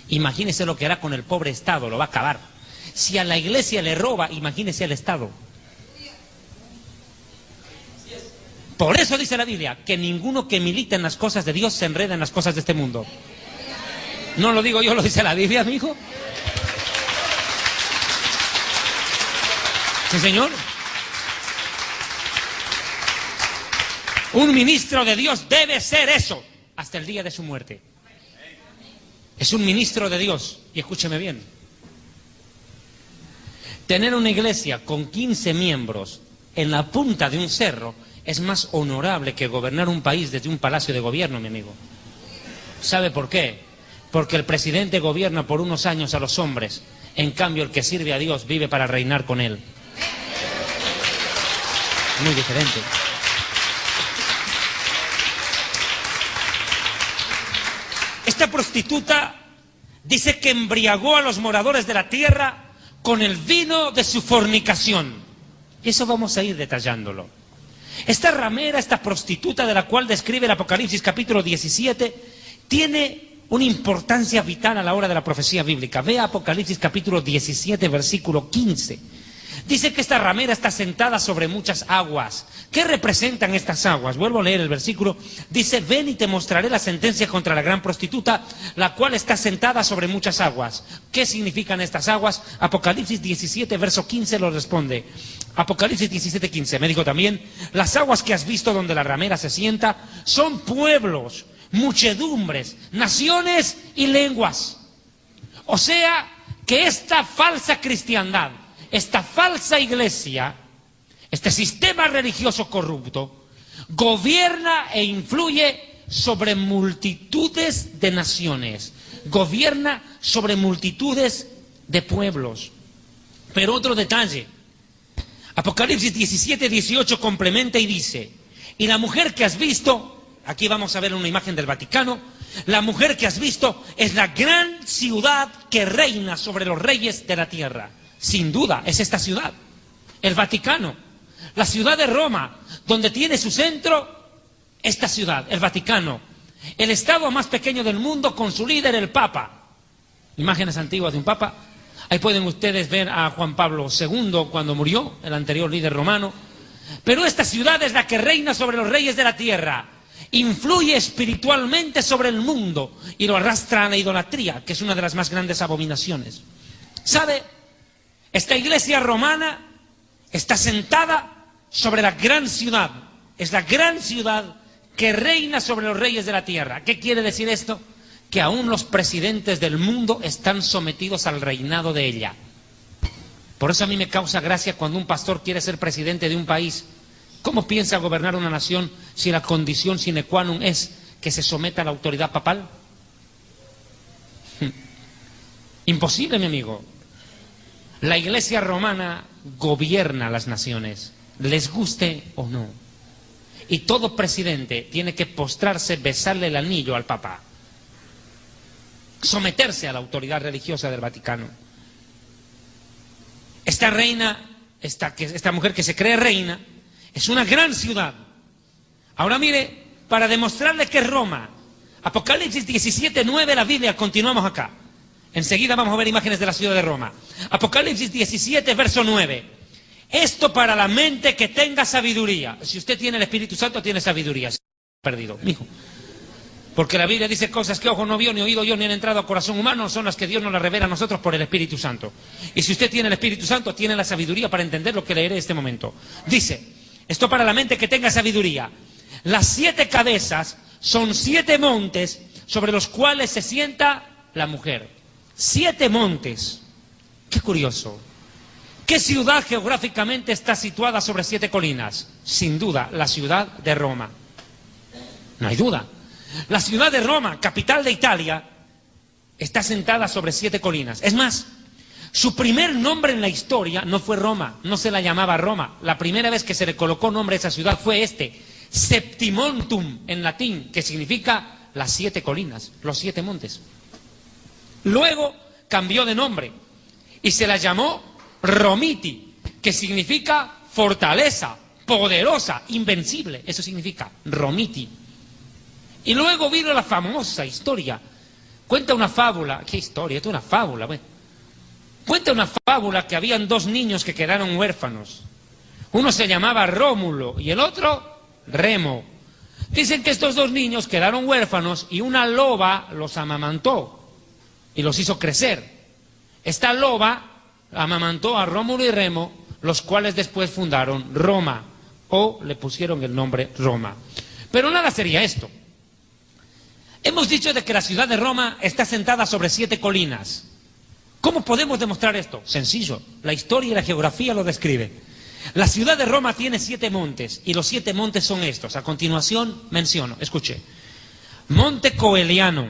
imagínese lo que hará con el pobre Estado, lo va a acabar. Si a la iglesia le roba, imagínese al Estado. Por eso dice la Biblia, que ninguno que milita en las cosas de Dios se enreda en las cosas de este mundo. No lo digo yo, lo dice la Biblia, amigo. Sí, señor. Un ministro de Dios debe ser eso hasta el día de su muerte. Es un ministro de Dios. Y escúcheme bien. Tener una iglesia con 15 miembros en la punta de un cerro es más honorable que gobernar un país desde un palacio de gobierno, mi amigo. ¿Sabe por qué? Porque el presidente gobierna por unos años a los hombres. En cambio, el que sirve a Dios vive para reinar con él. Muy diferente. Esta prostituta dice que embriagó a los moradores de la tierra con el vino de su fornicación. Y eso vamos a ir detallándolo. Esta ramera, esta prostituta de la cual describe el Apocalipsis capítulo 17, tiene una importancia vital a la hora de la profecía bíblica. Vea Apocalipsis capítulo 17, versículo 15. Dice que esta ramera está sentada sobre muchas aguas. ¿Qué representan estas aguas? Vuelvo a leer el versículo. Dice, ven y te mostraré la sentencia contra la gran prostituta, la cual está sentada sobre muchas aguas. ¿Qué significan estas aguas? Apocalipsis 17, verso 15 lo responde. Apocalipsis 17, 15. Me dijo también, las aguas que has visto donde la ramera se sienta son pueblos, muchedumbres, naciones y lenguas. O sea, que esta falsa cristiandad, esta falsa iglesia, este sistema religioso corrupto, gobierna e influye sobre multitudes de naciones, gobierna sobre multitudes de pueblos. Pero otro detalle, Apocalipsis 17, 18 complementa y dice, y la mujer que has visto, aquí vamos a ver una imagen del Vaticano, la mujer que has visto es la gran ciudad que reina sobre los reyes de la tierra. Sin duda, es esta ciudad, el Vaticano, la ciudad de Roma, donde tiene su centro esta ciudad, el Vaticano, el estado más pequeño del mundo con su líder, el Papa. Imágenes antiguas de un Papa. Ahí pueden ustedes ver a Juan Pablo II cuando murió, el anterior líder romano. Pero esta ciudad es la que reina sobre los reyes de la tierra, influye espiritualmente sobre el mundo y lo arrastra a la idolatría, que es una de las más grandes abominaciones. ¿Sabe? Esta iglesia romana está sentada sobre la gran ciudad. Es la gran ciudad que reina sobre los reyes de la tierra. ¿Qué quiere decir esto? Que aún los presidentes del mundo están sometidos al reinado de ella. Por eso a mí me causa gracia cuando un pastor quiere ser presidente de un país. ¿Cómo piensa gobernar una nación si la condición sine qua non es que se someta a la autoridad papal? Imposible, mi amigo. La iglesia romana gobierna las naciones, les guste o no. Y todo presidente tiene que postrarse, besarle el anillo al Papa, someterse a la autoridad religiosa del Vaticano. Esta reina, esta mujer que se cree reina, es una gran ciudad. Ahora mire, para demostrarle que es Roma, Apocalipsis 17, 9, la Biblia, continuamos acá. Enseguida vamos a ver imágenes de la ciudad de Roma. Apocalipsis 17, verso 9. Esto para la mente que tenga sabiduría. Si usted tiene el Espíritu Santo, tiene sabiduría. Perdido, mijo. Porque la Biblia dice cosas que ojo no vio, ni oído yo, ni han entrado a corazón humano, son las que Dios nos las revela a nosotros por el Espíritu Santo. Y si usted tiene el Espíritu Santo, tiene la sabiduría para entender lo que leeré en este momento. Dice, esto para la mente que tenga sabiduría. Las 7 cabezas son 7 montes sobre los cuales se sienta la mujer. 7 montes. Qué curioso. ¿Qué ciudad geográficamente está situada sobre 7 colinas? Sin duda, la ciudad de Roma. No hay duda. La ciudad de Roma, capital de Italia, está sentada sobre 7 colinas. Es más, su primer nombre en la historia no fue Roma, no se la llamaba Roma. La primera vez que se le colocó nombre a esa ciudad fue Septimontum, en latín, que significa las 7 colinas, los 7 montes. Luego cambió de nombre y se la llamó Romiti, que significa fortaleza, poderosa, invencible. Eso significa Romiti. Y luego vino la famosa historia. Cuenta una fábula. ¿Qué historia? Esto es una fábula. Bueno. Cuenta una fábula que habían dos niños que quedaron huérfanos. Uno se llamaba Rómulo y el otro Remo. Dicen que estos dos niños quedaron huérfanos y una loba los amamantó y los hizo crecer. Esta loba amamantó a Rómulo y Remo, los cuales después fundaron Roma, o le pusieron el nombre Roma. Pero nada sería esto. Hemos dicho de que la ciudad de Roma está sentada sobre 7 colinas. ¿Cómo podemos demostrar esto? Sencillo, la historia y la geografía lo describen. La ciudad de Roma tiene 7 montes, y los 7 montes son estos. A continuación menciono, escuche. Monte Coeliano,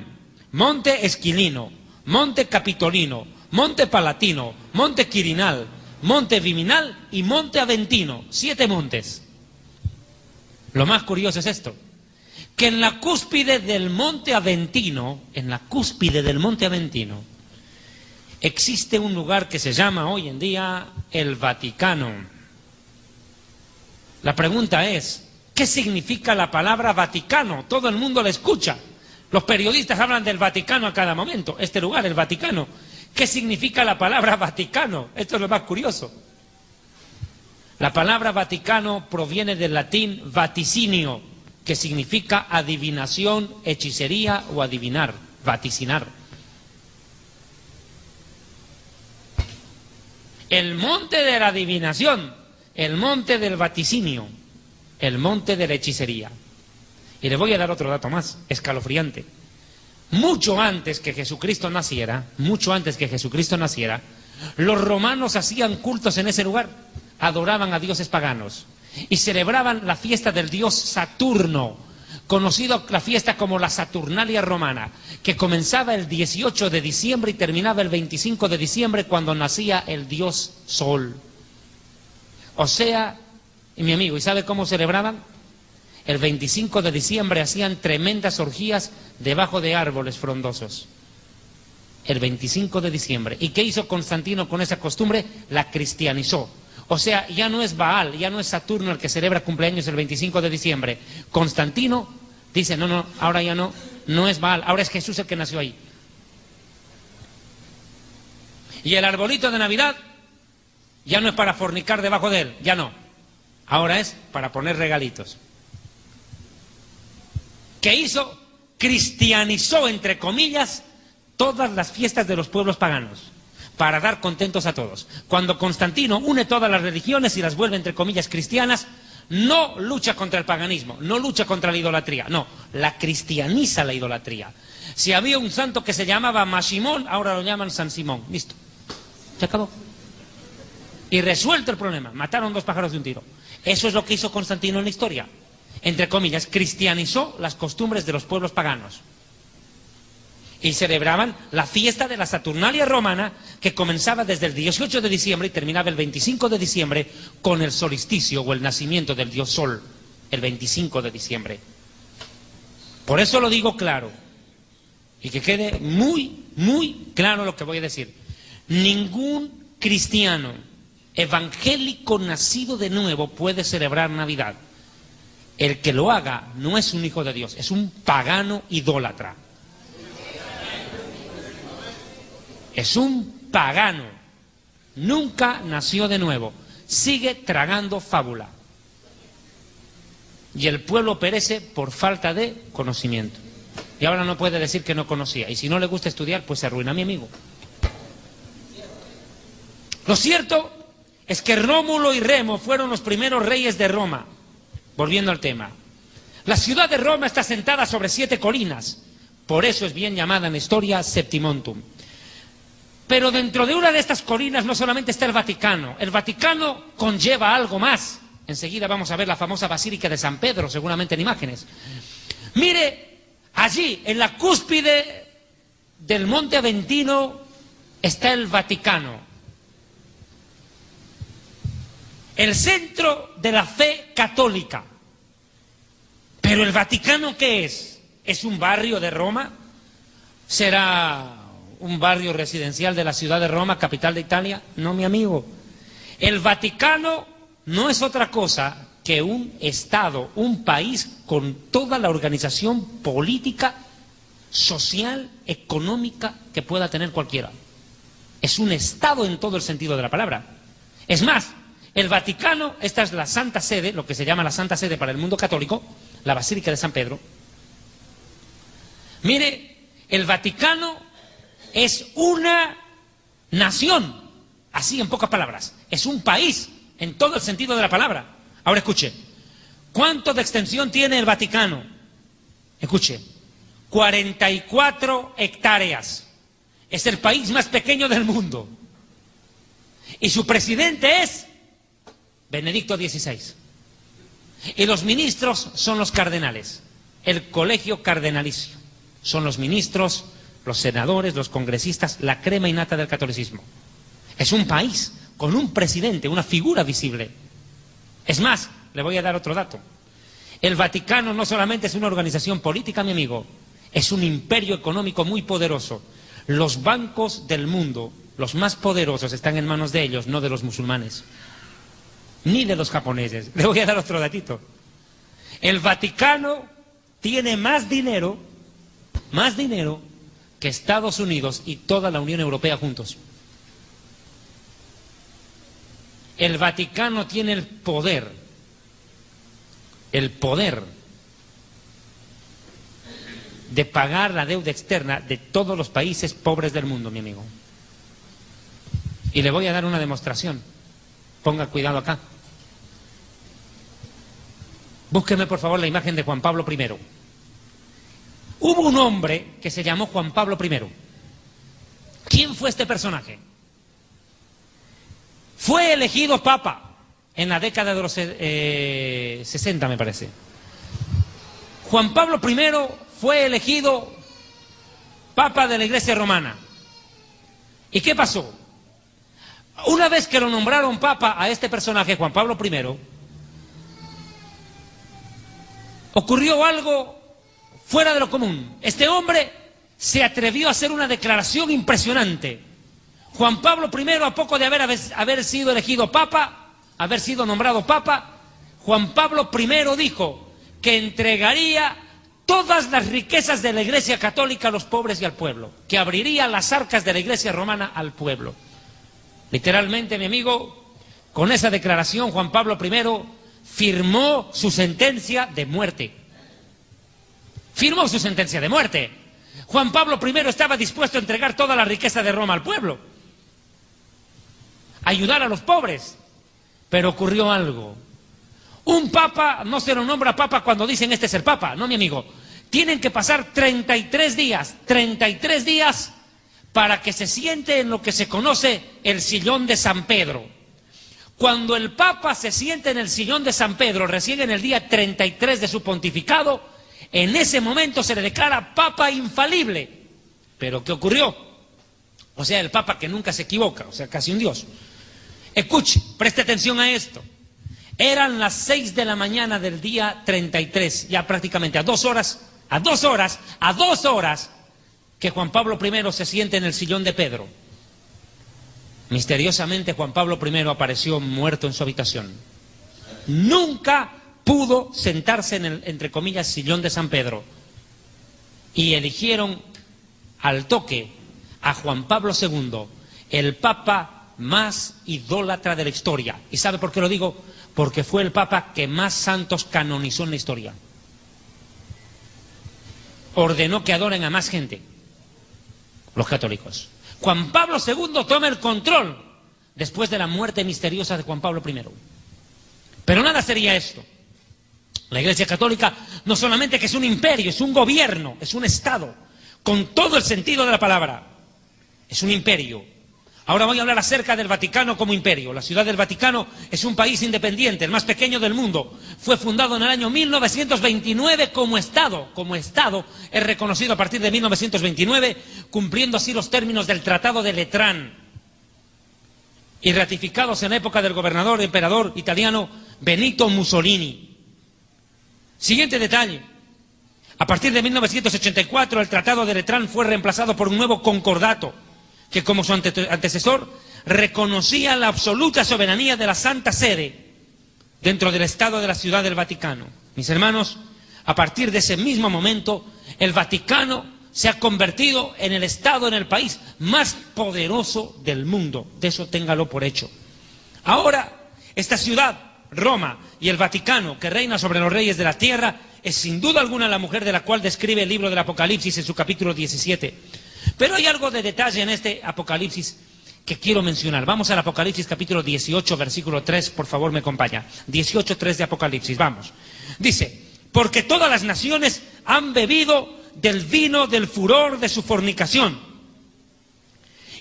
Monte Esquilino, Monte Capitolino, Monte Palatino, Monte Quirinal, Monte Viminal y Monte Aventino. 7 montes. Lo más curioso es esto, que en la cúspide del Monte Aventino, existe un lugar que se llama hoy en día el Vaticano. La pregunta es, ¿qué significa la palabra Vaticano? Todo el mundo la escucha. Los periodistas hablan del Vaticano a cada momento. Este lugar, el Vaticano. ¿Qué significa la palabra Vaticano? Esto es lo más curioso. La palabra Vaticano proviene del latín vaticinio, que significa adivinación, hechicería o adivinar, vaticinar. El monte de la adivinación, el monte del vaticinio, el monte de la hechicería. Y le voy a dar otro dato más, escalofriante. Mucho antes que Jesucristo naciera, los romanos hacían cultos en ese lugar, adoraban a dioses paganos y celebraban la fiesta del dios Saturno, conocido la fiesta como la Saturnalia romana, que comenzaba el 18 de diciembre y terminaba el 25 de diciembre cuando nacía el dios Sol. O sea, mi amigo, ¿y sabe cómo celebraban? El 25 de diciembre hacían tremendas orgías debajo de árboles frondosos. El 25 de diciembre. ¿Y qué hizo Constantino con esa costumbre? La cristianizó. O sea, ya no es Baal, ya no es Saturno el que celebra cumpleaños el 25 de diciembre. Constantino dice, no, ahora ya no es Baal, ahora es Jesús el que nació ahí. Y el arbolito de Navidad ya no es para fornicar debajo de él, ya no. Ahora es para poner regalitos. ¿Qué hizo? Cristianizó, entre comillas, todas las fiestas de los pueblos paganos, para dar contentos a todos. Cuando Constantino une todas las religiones y las vuelve, entre comillas, cristianas, no lucha contra el paganismo, no lucha contra la idolatría, no, la cristianiza la idolatría. Si había un santo que se llamaba Mashimón, ahora lo llaman San Simón. Listo, se acabó. Y resuelto el problema, mataron 2 pájaros de un tiro. Eso es lo que hizo Constantino en la historia. Entre comillas, cristianizó las costumbres de los pueblos paganos. Y celebraban la fiesta de la Saturnalia romana, que comenzaba desde el 18 de diciembre y terminaba el 25 de diciembre con el solsticio o el nacimiento del dios Sol, el 25 de diciembre. Por eso lo digo claro, y que quede muy, muy claro lo que voy a decir. Ningún cristiano evangélico nacido de nuevo puede celebrar Navidad. El que lo haga no es un hijo de Dios, es un pagano idólatra. Es un pagano, nunca nació de nuevo, sigue tragando fábula. Y el pueblo perece por falta de conocimiento. Y ahora no puede decir que no conocía. Y si no le gusta estudiar, pues se arruina, mi amigo. Lo cierto es que Rómulo y Remo fueron los primeros reyes de Roma. Volviendo al tema. La ciudad de Roma está sentada sobre 7 colinas. Por eso es bien llamada en la historia Septimontum. Pero dentro de una de estas colinas no solamente está el Vaticano conlleva algo más. Enseguida vamos a ver la famosa Basílica de San Pedro, seguramente en imágenes. Mire, allí, en la cúspide del Monte Aventino, está el Vaticano. El centro de la fe católica. Pero el Vaticano, ¿qué es? ¿Es un barrio de Roma? ¿Será un barrio residencial de la ciudad de Roma, capital de Italia? No, mi amigo. El Vaticano no es otra cosa que un Estado, un país con toda la organización política, social, económica que pueda tener cualquiera. Es un Estado en todo el sentido de la palabra. Es más, el Vaticano, esta es la Santa Sede, lo que se llama la Santa Sede para el mundo católico, la Basílica de San Pedro. Mire, el Vaticano es una nación, así en pocas palabras, es un país en todo el sentido de la palabra. Ahora escuche, ¿cuánto de extensión tiene el Vaticano? Escuche, 44 hectáreas. Es el país más pequeño del mundo. Y su presidente es Benedicto XVI. Y los ministros son los cardenales. El colegio cardenalicio. Son los ministros, los senadores, los congresistas, la crema innata del catolicismo. Es un país con un presidente, una figura visible. Es más, le voy a dar otro dato. El Vaticano no solamente es una organización política, mi amigo, es un imperio económico muy poderoso. Los bancos del mundo, los más poderosos, están en manos de ellos, no de los musulmanes, ni de los japoneses. Le voy a dar otro datito. El Vaticano tiene más dinero que Estados Unidos y toda la Unión Europea juntos. El Vaticano tiene el poder de pagar la deuda externa de todos los países pobres del mundo, mi amigo. Y le voy a dar una demostración. Ponga cuidado acá. Búsqueme por favor la imagen de Juan Pablo I. Hubo un hombre que se llamó Juan Pablo I. ¿Quién fue este personaje? Fue elegido papa en la década de los 60, me parece. Juan Pablo I fue elegido papa de la Iglesia Romana. ¿Y qué pasó? Una vez que lo nombraron papa a este personaje, Juan Pablo I, ocurrió algo fuera de lo común. Este hombre se atrevió a hacer una declaración impresionante. Juan Pablo I, a poco de haber sido elegido papa, haber sido nombrado papa, Juan Pablo I dijo que entregaría todas las riquezas de la Iglesia Católica a los pobres y al pueblo, que abriría las arcas de la Iglesia Romana al pueblo. Literalmente, mi amigo, con esa declaración Juan Pablo I firmó su sentencia de muerte. Firmó su sentencia de muerte. Juan Pablo I estaba dispuesto a entregar toda la riqueza de Roma al pueblo, ayudar a los pobres. Pero ocurrió algo. Un papa no se lo nombra papa cuando dicen este es el papa, no, mi amigo. Tienen que pasar 33 días para que se siente en lo que se conoce el sillón de San Pedro. Cuando el papa se siente en el sillón de San Pedro, recién en el día 33 de su pontificado, en ese momento se le declara papa infalible. ¿Pero qué ocurrió? O sea, el papa que nunca se equivoca, o sea, casi un dios. Escuche, preste atención a esto. Eran las 6 de la mañana del día 33, ya prácticamente a 2 horas que Juan Pablo I se siente en el sillón de Pedro. Misteriosamente Juan Pablo I apareció muerto en su habitación. Nunca pudo sentarse en el, entre comillas, sillón de San Pedro. Y eligieron al toque a Juan Pablo II, el papa más idólatra de la historia. ¿Y sabe por qué lo digo? Porque fue el papa que más santos canonizó en la historia. Ordenó que adoren a más gente, los católicos. Juan Pablo II toma el control después de la muerte misteriosa de Juan Pablo I. Pero nada sería esto. La Iglesia Católica no solamente que es un imperio, es un gobierno, es un Estado, con todo el sentido de la palabra. Es un imperio. Ahora voy a hablar acerca del Vaticano como imperio. La Ciudad del Vaticano es un país independiente, el más pequeño del mundo. Fue fundado en el año 1929 como Estado. Como Estado es reconocido a partir de 1929, cumpliendo así los términos del Tratado de Letrán y ratificados en la época del gobernador emperador italiano Benito Mussolini. Siguiente detalle. A partir de 1984 el Tratado de Letrán fue reemplazado por un nuevo concordato que, como su antecesor, reconocía la absoluta soberanía de la Santa Sede dentro del Estado de la Ciudad del Vaticano. Mis hermanos, a partir de ese mismo momento, el Vaticano se ha convertido en el Estado, en el país más poderoso del mundo. De eso téngalo por hecho. Ahora, esta ciudad, Roma, y el Vaticano, que reina sobre los reyes de la tierra, es sin duda alguna la mujer de la cual describe el libro del Apocalipsis en su capítulo 17. Pero hay algo de detalle en este Apocalipsis que quiero mencionar. Vamos al Apocalipsis capítulo 18, versículo 3, por favor me acompaña. 18:3 de Apocalipsis, vamos. Dice, porque todas las naciones han bebido del vino del furor de su fornicación.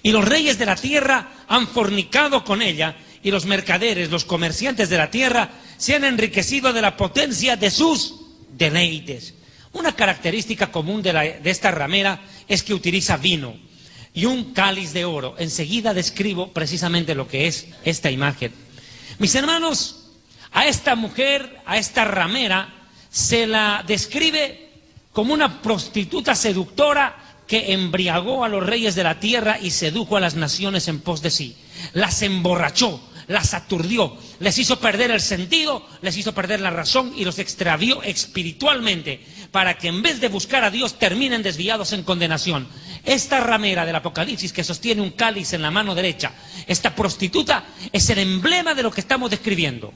Y los reyes de la tierra han fornicado con ella, y los mercaderes, los comerciantes de la tierra, se han enriquecido de la potencia de sus deleites. Una característica común de esta ramera es que utiliza vino y un cáliz de oro. Enseguida describo precisamente lo que es esta imagen. Mis hermanos, a esta mujer, a esta ramera, se la describe como una prostituta seductora que embriagó a los reyes de la tierra y sedujo a las naciones en pos de sí. Las emborrachó, las aturdió, les hizo perder el sentido, les hizo perder la razón y los extravió espiritualmente para que en vez de buscar a Dios terminen desviados en condenación. Esta ramera del Apocalipsis que sostiene un cáliz en la mano derecha, esta prostituta es el emblema de lo que estamos describiendo.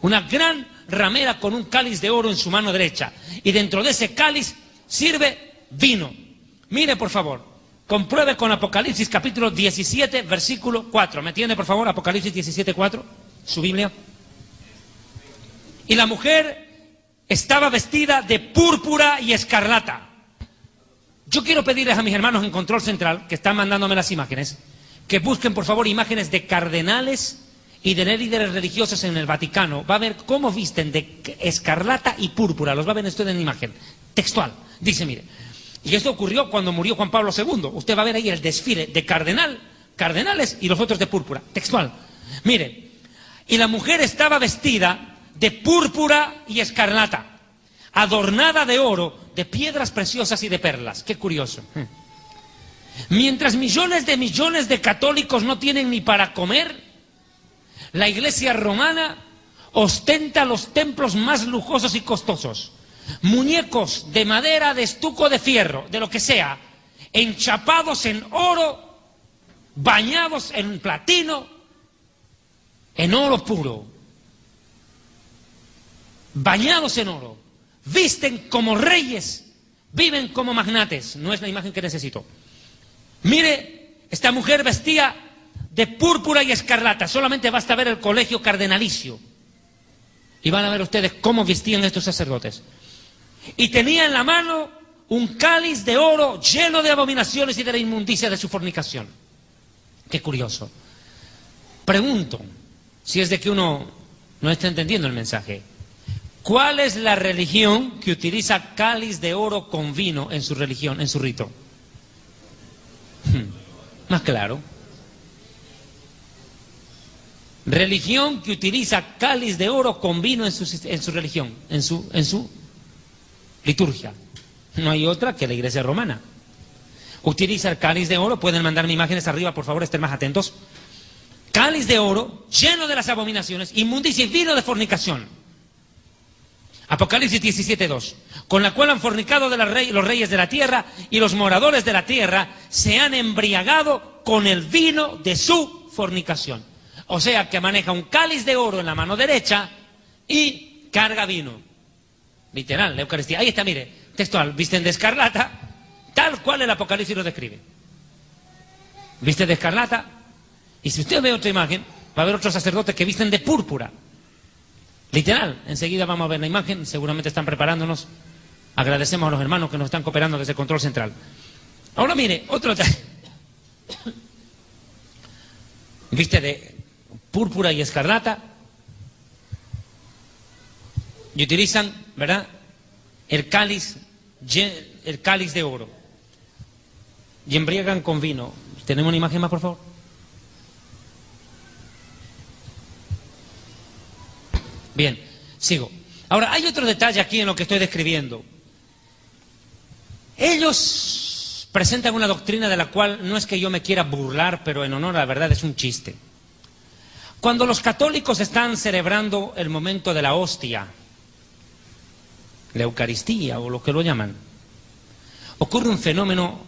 Una gran ramera con un cáliz de oro en su mano derecha y dentro de ese cáliz sirve vino. Mire por favor, compruebe con Apocalipsis capítulo 17 versículo 4. ¿Me entiende por favor? Apocalipsis 17, 4, su Biblia. Y la mujer estaba vestida de púrpura y escarlata. Yo quiero pedirles a mis hermanos en Control Central, que están mandándome las imágenes, que busquen por favor imágenes de cardenales y de líderes religiosos en el Vaticano. Va a ver cómo visten de escarlata y púrpura. Los va a ver usted en imagen textual. Dice, mire, y esto ocurrió cuando murió Juan Pablo II. Usted va a ver ahí el desfile de cardenales y los otros de púrpura. Textual. Mire, y la mujer estaba vestida de púrpura y escarlata, adornada de oro, de piedras preciosas y de perlas. Qué curioso. Mientras millones de católicos no tienen ni para comer, la Iglesia romana ostenta los templos más lujosos y costosos. Muñecos de madera, de estuco, de fierro, de lo que sea, enchapados en oro, bañados en platino, en oro puro, bañados en oro, visten como reyes, viven como magnates. No es la imagen que necesito. Mire, esta mujer vestía de púrpura y escarlata. Solamente basta ver el colegio cardenalicio y van a ver ustedes cómo vestían estos sacerdotes. Y tenía en la mano un cáliz de oro lleno de abominaciones y de la inmundicia de su fornicación. Qué curioso. Pregunto, si es de que uno no está entendiendo el mensaje, ¿cuál es la religión que utiliza cáliz de oro con vino en su religión, en su rito? Más claro. Religión que utiliza cáliz de oro con vino en su religión, en su liturgia. No hay otra que la Iglesia romana. Utiliza el cáliz de oro. Pueden mandarme imágenes arriba, por favor, estén más atentos. Cáliz de oro lleno de las abominaciones, inmundicia y vino de fornicación. Apocalipsis 17:2, con la cual han fornicado los reyes de la tierra y los moradores de la tierra se han embriagado con el vino de su fornicación. O sea que maneja un cáliz de oro en la mano derecha y carga vino. Literal, la Eucaristía. Ahí está, mire, textual, visten de escarlata, tal cual el Apocalipsis lo describe. Visten de escarlata, y si usted ve otra imagen, va a ver otros sacerdotes que visten de púrpura. Literal, enseguida vamos a ver la imagen, seguramente están preparándonos. Agradecemos a los hermanos que nos están cooperando desde el Control Central. Ahora mire, otro viste de púrpura y escarlata y utilizan, ¿verdad?, el cáliz de oro y embriagan con vino. ¿Tenemos una imagen más, por favor? Bien, sigo. Ahora, hay otro detalle aquí en lo que estoy describiendo. Ellos presentan una doctrina de la cual no es que yo me quiera burlar, pero en honor a la verdad es un chiste. Cuando los católicos están celebrando el momento de la hostia, la Eucaristía o lo que lo llaman, ocurre un fenómeno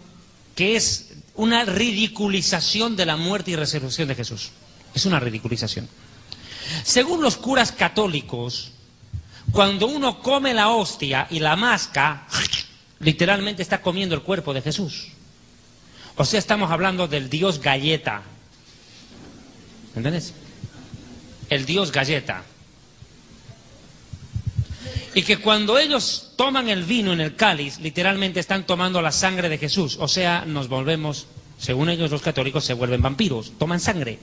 que es una ridiculización de la muerte y resurrección de Jesús. Es una ridiculización. Según los curas católicos, cuando uno come la hostia y la masca, literalmente está comiendo el cuerpo de Jesús. O sea, estamos hablando del Dios galleta. ¿Entiendes? El Dios galleta. Y que cuando ellos toman el vino en el cáliz, literalmente están tomando la sangre de Jesús. O sea, nos volvemos, según ellos los católicos, se vuelven vampiros, toman sangre.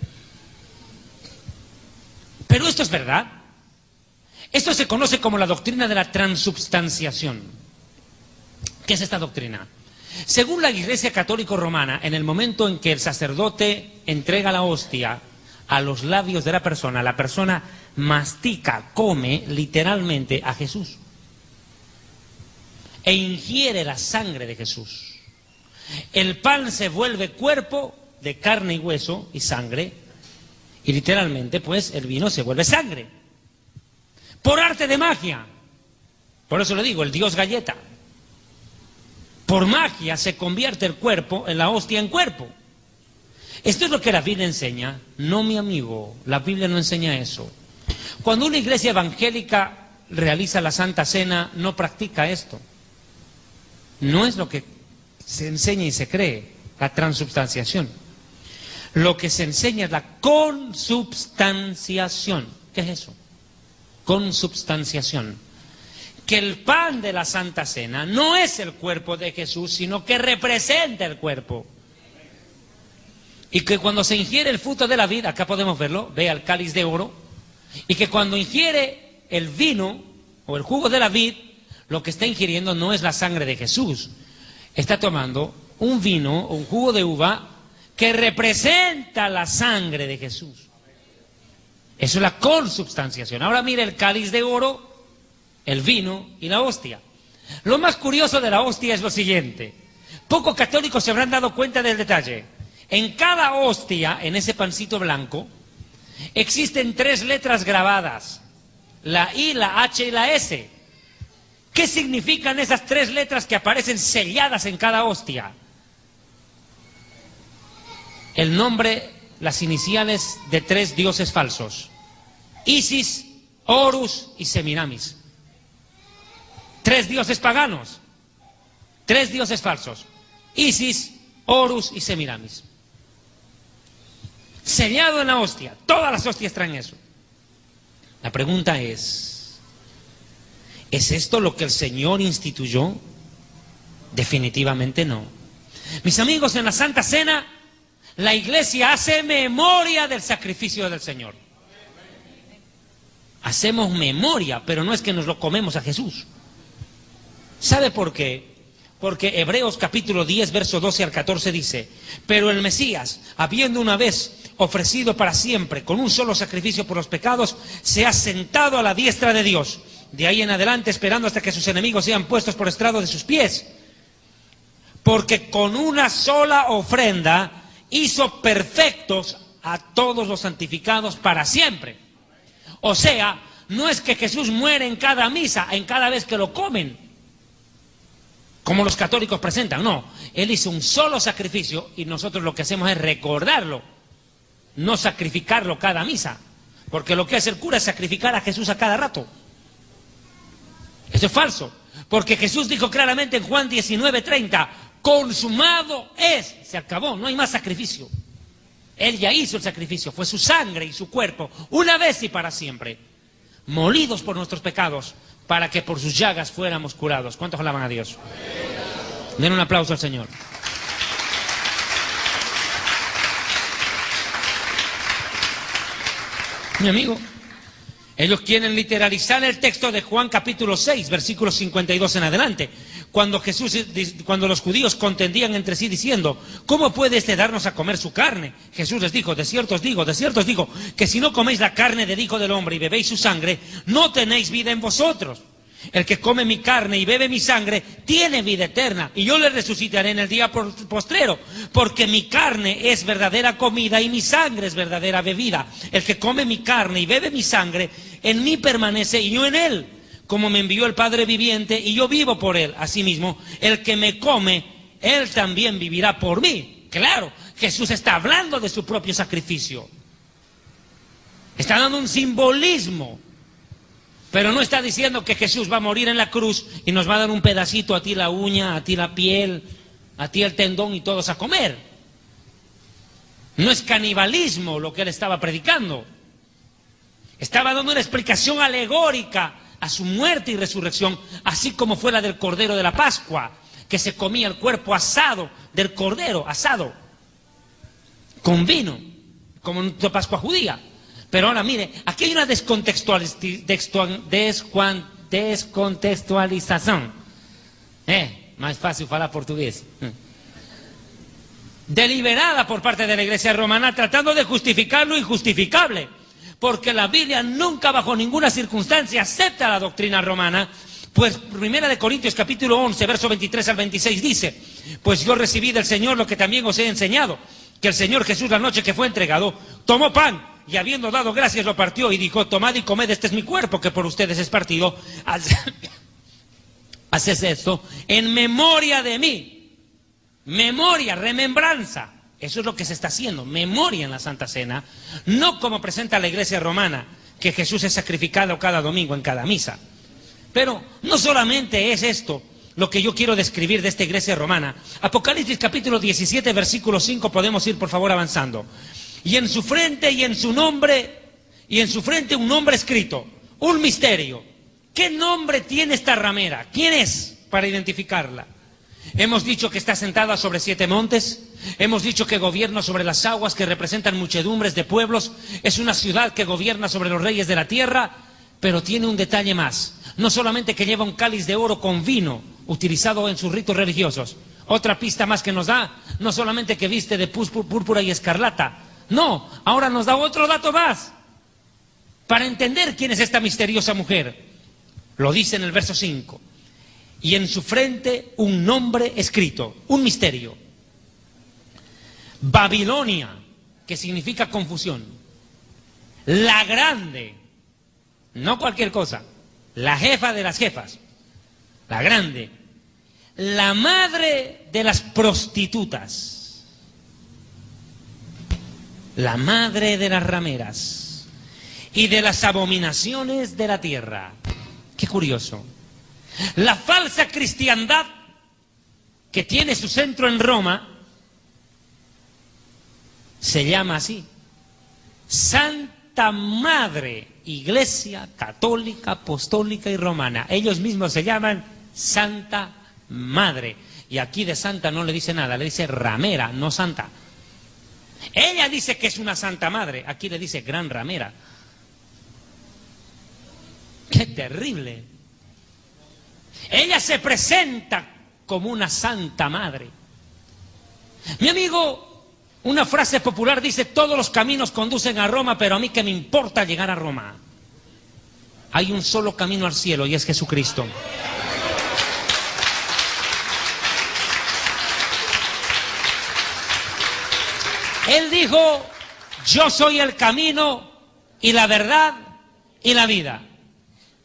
Pero esto es verdad. Esto se conoce como la doctrina de la transubstanciación. ¿Qué es esta doctrina? Según la Iglesia Católica Romana, en el momento en que el sacerdote entrega la hostia a los labios de la persona mastica, come literalmente a Jesús e ingiere la sangre de Jesús. El pan se vuelve cuerpo de carne y hueso y sangre, y literalmente pues el vino se vuelve sangre por arte de magia. Por eso le digo, el Dios galleta. Por magia se convierte el cuerpo, en la hostia, en cuerpo. Esto es lo que la Biblia enseña. No, mi amigo, la Biblia no enseña eso. Cuando una iglesia evangélica realiza la Santa Cena, no practica esto. No es lo que se enseña y se cree, la transubstanciación. Lo que se enseña es la consubstanciación. ¿Qué es eso? Consubstanciación. Que el pan de la Santa Cena no es el cuerpo de Jesús, sino que representa el cuerpo. Y que cuando se ingiere el fruto de la vid, acá podemos verlo, vea el cáliz de oro, y que cuando ingiere el vino o el jugo de la vid, lo que está ingiriendo no es la sangre de Jesús, está tomando un vino o un jugo de uva que representa la sangre de Jesús. Eso es la consubstanciación. Ahora mire el cáliz de oro, el vino y la hostia. Lo más curioso de la hostia es lo siguiente. Pocos católicos se habrán dado cuenta del detalle. En cada hostia, en ese pancito blanco, existen 3 letras grabadas. La I, la H y la S. ¿Qué significan esas 3 letras que aparecen selladas en cada hostia? El nombre, las iniciales de 3 dioses falsos. Isis, Horus y Semiramis. 3 dioses paganos, 3 dioses falsos, Isis, Horus y Semiramis. Sellado en la hostia, todas las hostias traen eso. La pregunta ¿es esto lo que el Señor instituyó? Definitivamente no. Mis amigos, en la Santa Cena, la Iglesia hace memoria del sacrificio del Señor. Hacemos memoria, pero no es que nos lo comemos a Jesús. ¿Sabe por qué? Porque Hebreos capítulo 10, verso 12 al 14 dice: pero el Mesías, habiendo una vez ofrecido para siempre con un solo sacrificio por los pecados, se ha sentado a la diestra de Dios. De ahí en adelante esperando hasta que sus enemigos sean puestos por estrado de sus pies. Porque con una sola ofrenda hizo perfectos a todos los santificados para siempre. O sea, no es que Jesús muere en cada misa, en cada vez que lo comen, como los católicos presentan, no. Él hizo un solo sacrificio y nosotros lo que hacemos es recordarlo, no sacrificarlo cada misa, porque lo que hace el cura es sacrificar a Jesús a cada rato. Eso es falso, porque Jesús dijo claramente en Juan 19:30, consumado es, se acabó, no hay más sacrificio. Él ya hizo el sacrificio, fue su sangre y su cuerpo, una vez y para siempre, molidos por nuestros pecados, para que por sus llagas fuéramos curados. ¿Cuántos alaban a Dios? Den un aplauso al Señor. Mi amigo, ellos quieren literalizar el texto de Juan capítulo 6, versículos 52 en adelante, cuando los judíos contendían entre sí diciendo: ¿cómo puede este darnos a comer su carne? Jesús les dijo: de cierto os digo, que si no coméis la carne del Hijo del Hombre y bebéis su sangre, no tenéis vida en vosotros. El que come mi carne y bebe mi sangre tiene vida eterna, y yo le resucitaré en el día postrero, porque mi carne es verdadera comida y mi sangre es verdadera bebida. El que come mi carne y bebe mi sangre, en mí permanece y yo en él. Como me envió el Padre viviente y yo vivo por él. Asimismo, el que me come, él también vivirá por mí. Claro, Jesús está hablando de su propio sacrificio. Está dando un simbolismo. Pero no está diciendo que Jesús va a morir en la cruz y nos va a dar un pedacito, a ti la uña, a ti la piel, a ti el tendón y todos a comer. No es canibalismo lo que él estaba predicando. Estaba dando una explicación alegórica a su muerte y resurrección, así como fue la del Cordero de la Pascua, que se comía el cuerpo asado del Cordero, asado, con vino, como en la Pascua judía. Pero ahora mire, aquí hay una descontextualización. Más fácil hablar portugués. Deliberada por parte de la Iglesia romana, tratando de justificar lo injustificable. Porque la Biblia nunca bajo ninguna circunstancia acepta la doctrina romana. Pues 1 Corintios capítulo 11, verso 23 al 26 dice: pues yo recibí del Señor lo que también os he enseñado, que el Señor Jesús, la noche que fue entregado, tomó pan, y habiendo dado gracias lo partió y dijo: tomad y comed, este es mi cuerpo que por ustedes es partido. Haced esto en memoria de mí. Memoria, remembranza. Eso es lo que se está haciendo, memoria en la Santa Cena. No como presenta la Iglesia romana, que Jesús es sacrificado cada domingo en cada misa. Pero no solamente es esto lo que yo quiero describir de esta Iglesia romana. Apocalipsis capítulo 17, versículo 5, podemos ir por favor avanzando. Y en su frente y en su nombre, un nombre escrito, un misterio. ¿Qué nombre tiene esta ramera? ¿Quién es para identificarla? Hemos dicho que está sentada sobre 7 montes, hemos dicho que gobierna sobre las aguas que representan muchedumbres de pueblos, es una ciudad que gobierna sobre los reyes de la tierra, pero tiene un detalle más. No solamente que lleva un cáliz de oro con vino, utilizado en sus ritos religiosos. Otra pista más que nos da, no solamente que viste de púrpura y escarlata. No, ahora nos da otro dato más. Para entender quién es esta misteriosa mujer, lo dice en el verso 5. Y en su frente un nombre escrito, un misterio. Babilonia, que significa confusión. La grande, no cualquier cosa, la jefa de las jefas, la grande, la madre de las prostitutas, la madre de las rameras y de las abominaciones de la tierra. Qué curioso. La falsa cristiandad, que tiene su centro en Roma, se llama así: Santa Madre Iglesia Católica, Apostólica y Romana. Ellos mismos se llaman Santa Madre. Y aquí de santa no le dice nada, le dice ramera, no santa. Ella dice que es una Santa Madre, aquí le dice gran ramera. ¡Qué terrible! Ella se presenta como una Santa Madre. Mi amigo, una frase popular dice: todos los caminos conducen a Roma, pero a mí qué me importa llegar a Roma. Hay un solo camino al cielo y es Jesucristo. Él dijo: yo soy el camino y la verdad y la vida.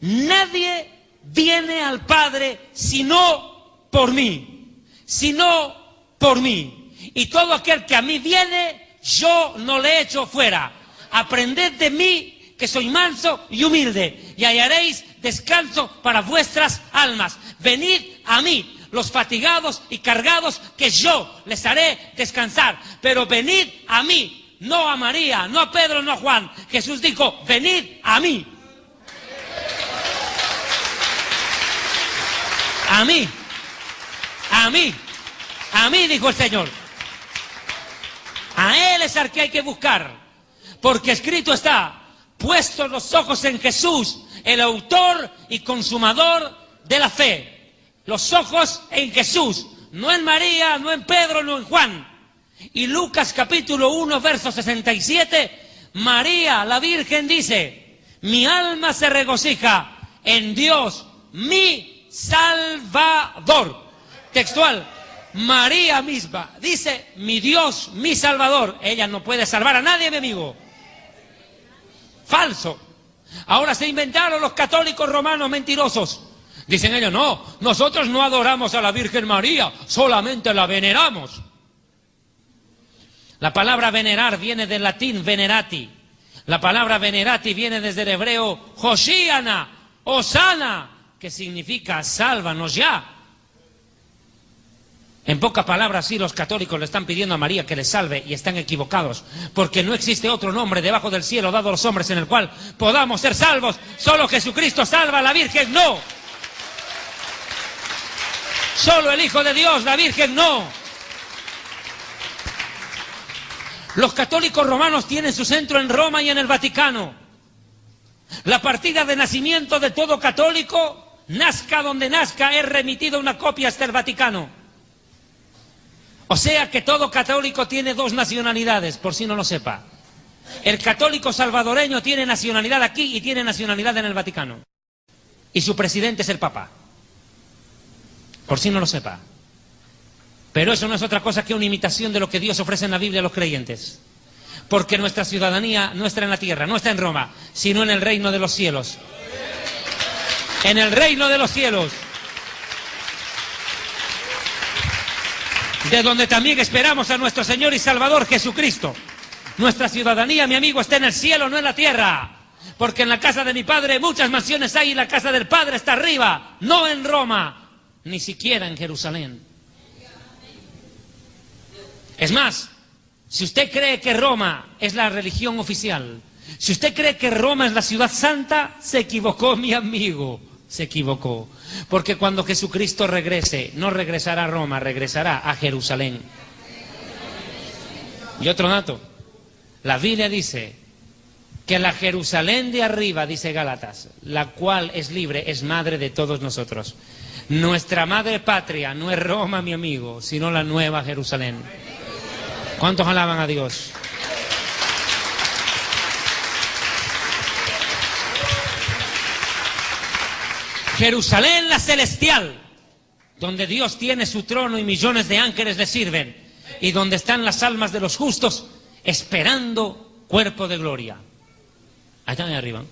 Nadie viene al Padre sino por mí, sino por mí. Y todo aquel que a mí viene, yo no le echo fuera. Aprended de mí, que soy manso y humilde, y hallaréis descanso para vuestras almas. Venid a mí, los fatigados y cargados, que yo les haré descansar. Pero venid a mí, no a María, no a Pedro, no a Juan. Jesús dijo: venid a mí. A mí, a mí, a mí, dijo el Señor. A Él es al que hay que buscar, porque escrito está: puestos los ojos en Jesús, el autor y consumador de la fe. Los ojos en Jesús, no en María, no en Pedro, no en Juan. Y Lucas capítulo 1, verso 67, María, la Virgen, dice: mi alma se regocija en Dios, mi Salvador. Textual, María misma dice, mi Dios, mi Salvador. Ella no puede salvar a nadie, mi amigo. Falso. Ahora se inventaron los católicos romanos mentirosos. Dicen ellos, no, nosotros no adoramos a la Virgen María, solamente la veneramos. La palabra venerar viene del latín venerati. La palabra venerati viene desde el hebreo Hoshiana, Osana, que significa sálvanos ya. En pocas palabras, sí, los católicos le están pidiendo a María que les salve y están equivocados, porque no existe otro nombre debajo del cielo dado a los hombres en el cual podamos ser salvos. Solo Jesucristo salva, la Virgen no. Solo el Hijo de Dios, la Virgen no. Los católicos romanos tienen su centro en Roma y en el Vaticano. La partida de nacimiento de todo católico, nazca donde nazca, es remitida una copia hasta el Vaticano. O sea que todo católico tiene dos nacionalidades, por si no lo sepa. El católico salvadoreño tiene nacionalidad aquí y tiene nacionalidad en el Vaticano. Y su presidente es el Papa. Por si no lo sepa. Pero eso no es otra cosa que una imitación de lo que Dios ofrece en la Biblia a los creyentes. Porque nuestra ciudadanía no está en la tierra, no está en Roma, sino en el reino de los cielos. En el reino de los cielos. De donde también esperamos a nuestro Señor y Salvador Jesucristo. Nuestra ciudadanía, mi amigo, está en el cielo, no en la tierra. Porque en la casa de mi Padre muchas mansiones hay y la casa del Padre está arriba, no en Roma, ni siquiera en Jerusalén. Es más, si usted cree que Roma es la religión oficial, si usted cree que Roma es la ciudad santa, se equivocó, mi amigo, se equivocó. Porque cuando Jesucristo regrese, no regresará a Roma, regresará a Jerusalén. Y otro dato, la Biblia dice que la Jerusalén de arriba, dice Gálatas, la cual es libre, es madre de todos nosotros. Nuestra madre patria no es Roma, mi amigo, sino la nueva Jerusalén. ¿Cuántos alaban a Dios? Jerusalén la celestial, donde Dios tiene su trono y millones de ángeles le sirven, y donde están las almas de los justos esperando cuerpo de gloria. Allá arriba.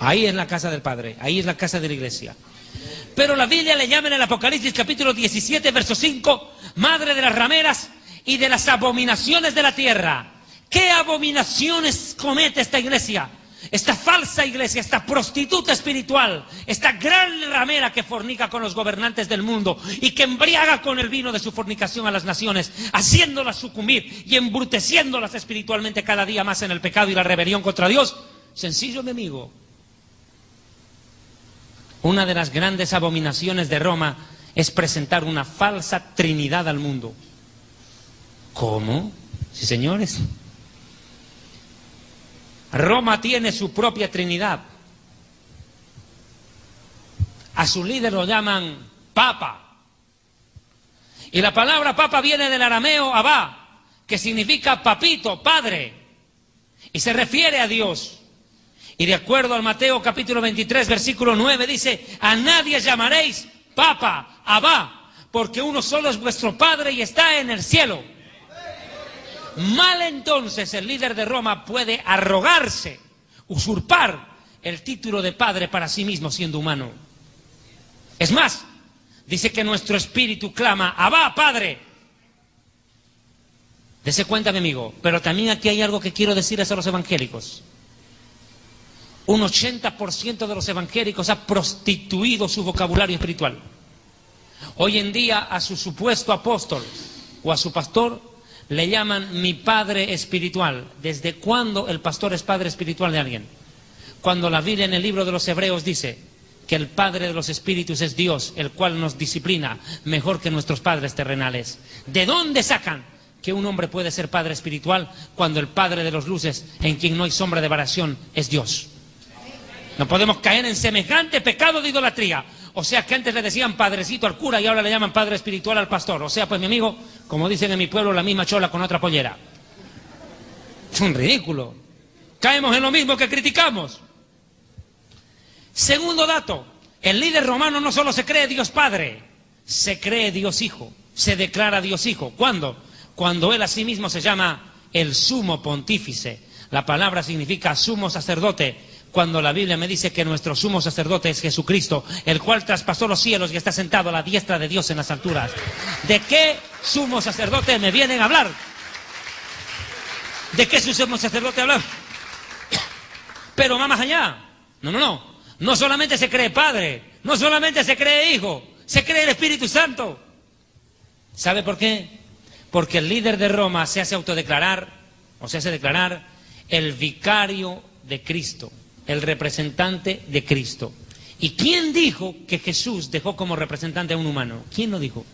Ahí es la casa del Padre, ahí es la casa de la iglesia. Pero la Biblia le llama en el Apocalipsis capítulo 17, verso 5, madre de las rameras y de las abominaciones de la tierra. ¿Qué abominaciones comete esta iglesia? Esta falsa iglesia, esta prostituta espiritual, esta gran ramera que fornica con los gobernantes del mundo y que embriaga con el vino de su fornicación a las naciones, haciéndolas sucumbir y embruteciéndolas espiritualmente cada día más en el pecado y la rebelión contra Dios. Sencillo, mi amigo. Una de las grandes abominaciones de Roma es presentar una falsa trinidad al mundo. ¿Cómo? Sí, señores. Roma tiene su propia trinidad. A su líder lo llaman Papa. Y la palabra Papa viene del arameo Abba, que significa papito, padre. Y se refiere a Dios. Y de acuerdo al Mateo capítulo 23, versículo 9, dice, a nadie llamaréis Papa, Abba, porque uno solo es vuestro Padre y está en el cielo. Mal entonces el líder de Roma puede arrogarse, usurpar el título de padre para sí mismo siendo humano. Es más, dice que nuestro espíritu clama, Abba, Padre. Dese cuenta, mi amigo, pero también aquí hay algo que quiero decirles a los evangélicos. Un 80% de los evangélicos ha prostituido su vocabulario espiritual. Hoy en día a su supuesto apóstol o a su pastor le llaman mi padre espiritual. ¿Desde cuándo el pastor es padre espiritual de alguien? Cuando la Biblia en el libro de los Hebreos dice que el padre de los espíritus es Dios, el cual nos disciplina mejor que nuestros padres terrenales. ¿De dónde sacan que un hombre puede ser padre espiritual cuando el padre de los luces, en quien no hay sombra de variación, es Dios? No podemos caer en semejante pecado de idolatría. O sea que antes le decían padrecito al cura y ahora le llaman padre espiritual al pastor. O sea, pues mi amigo, como dicen en mi pueblo, la misma chola con otra pollera. Es un ridículo. Caemos en lo mismo que criticamos. Segundo dato, El líder romano no solo se cree Dios Padre, se cree Dios Hijo, se declara Dios Hijo. ¿Cuándo? Cuando él a sí mismo se llama el sumo pontífice. La palabra significa sumo sacerdote. Cuando la Biblia me dice que nuestro sumo sacerdote es Jesucristo, el cual traspasó los cielos y está sentado a la diestra de Dios en las alturas. ¿De qué sumo sacerdote me vienen a hablar? ¿De qué sumo sacerdote hablar? Pero va más allá. No. No solamente se cree Padre, no solamente se cree Hijo, se cree el Espíritu Santo. ¿Sabe por qué? Porque el líder de Roma se hace autodeclarar, o se hace declarar el vicario de Cristo, el representante de Cristo. ¿Y quién dijo que Jesús dejó como representante a un humano? ¿Quién lo dijo?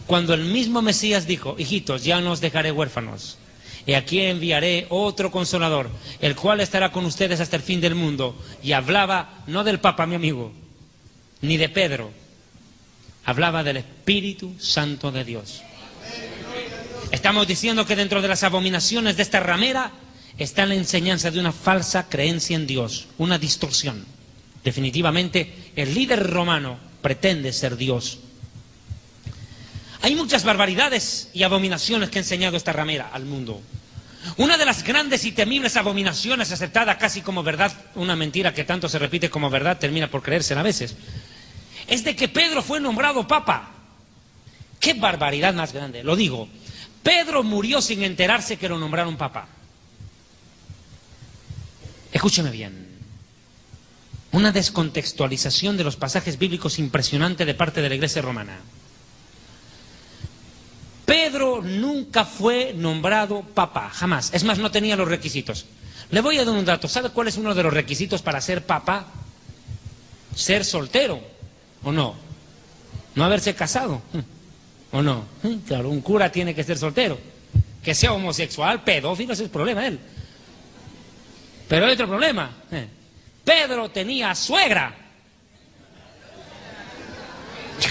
Cuando el mismo Mesías dijo: hijitos, ya no os dejaré huérfanos, y aquí enviaré otro consolador, el cual estará con ustedes hasta el fin del mundo. Y hablaba no del Papa, mi amigo, ni de Pedro, hablaba del Espíritu Santo de Dios. Estamos diciendo que dentro de las abominaciones de esta ramera está la enseñanza de una falsa creencia en Dios, una distorsión. Definitivamente, el líder romano pretende ser Dios. Hay muchas barbaridades y abominaciones que ha enseñado esta ramera al mundo. Una de las grandes y temibles abominaciones, aceptada casi como verdad, una mentira que tanto se repite como verdad, termina por creérsela a veces, es de que Pedro fue nombrado papa. ¡Qué barbaridad más grande! Lo digo, Pedro murió sin enterarse que lo nombraron papa. Escúcheme bien. Una descontextualización de los pasajes bíblicos impresionante de parte de la Iglesia romana. Pedro nunca fue nombrado papa, jamás. Es más, no tenía los requisitos. Le voy a dar un dato. ¿Sabe cuál es uno de los requisitos para ser papa? Ser soltero, ¿o no? No haberse casado, ¿o no? Claro, un cura tiene que ser soltero. Que sea homosexual, pedófilo, ese es el problema de él. Pero hay otro problema. Pedro tenía suegra.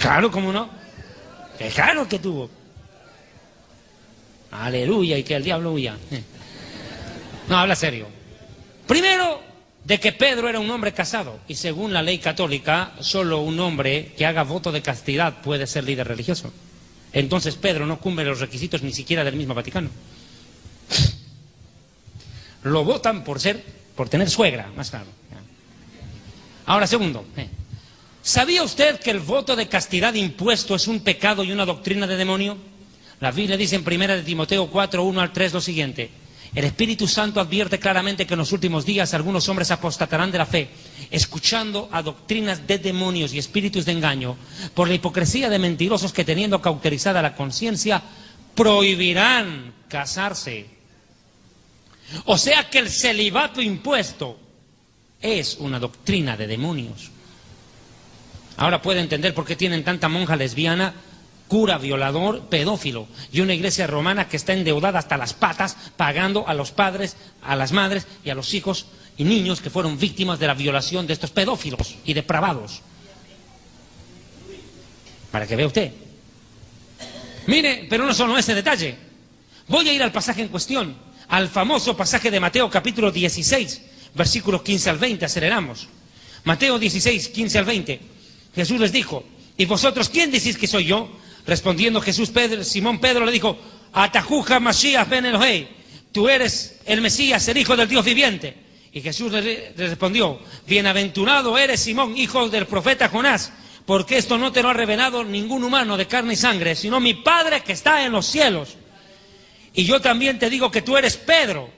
Claro, ¿cómo no? Claro que tuvo. Aleluya, y que el diablo huya. No, habla serio. Primero, de que Pedro era un hombre casado. Y según la ley católica, solo un hombre que haga voto de castidad puede ser líder religioso. Entonces Pedro no cumple los requisitos ni siquiera del mismo Vaticano. Lo votan por tener suegra, más claro. Ahora, segundo, ¿sabía usted que el voto de castidad impuesto es un pecado y una doctrina de demonio? La Biblia dice en 1 de Timoteo 4, 1 al 3 lo siguiente: el Espíritu Santo advierte claramente que en los últimos días algunos hombres apostatarán de la fe, escuchando a doctrinas de demonios y espíritus de engaño, por la hipocresía de mentirosos que, teniendo cauterizada la conciencia, prohibirán casarse. O sea que el celibato impuesto es una doctrina de demonios. Ahora puede entender por qué tienen tanta monja lesbiana, cura violador, pedófilo, y una iglesia romana que está endeudada hasta las patas, pagando a los padres, a las madres y a los hijos y niños que fueron víctimas de la violación de estos pedófilos y depravados. Para que vea usted. Mire, pero no solo ese detalle. Voy a ir al pasaje en cuestión, al famoso pasaje de Mateo capítulo 16, versículos 15 al 20, aceleramos. Mateo 16, 15 al 20. Jesús les dijo: ¿y vosotros quién decís que soy yo? Respondiendo Jesús, Simón Pedro le dijo: Atajuja Mashiach ben Elohei, tú eres el Mesías, el Hijo del Dios viviente. Y Jesús le respondió: bienaventurado eres Simón, hijo del profeta Jonás, porque esto no te lo ha revelado ningún humano de carne y sangre, sino mi Padre que está en los cielos. Y yo también te digo que tú eres Pedro,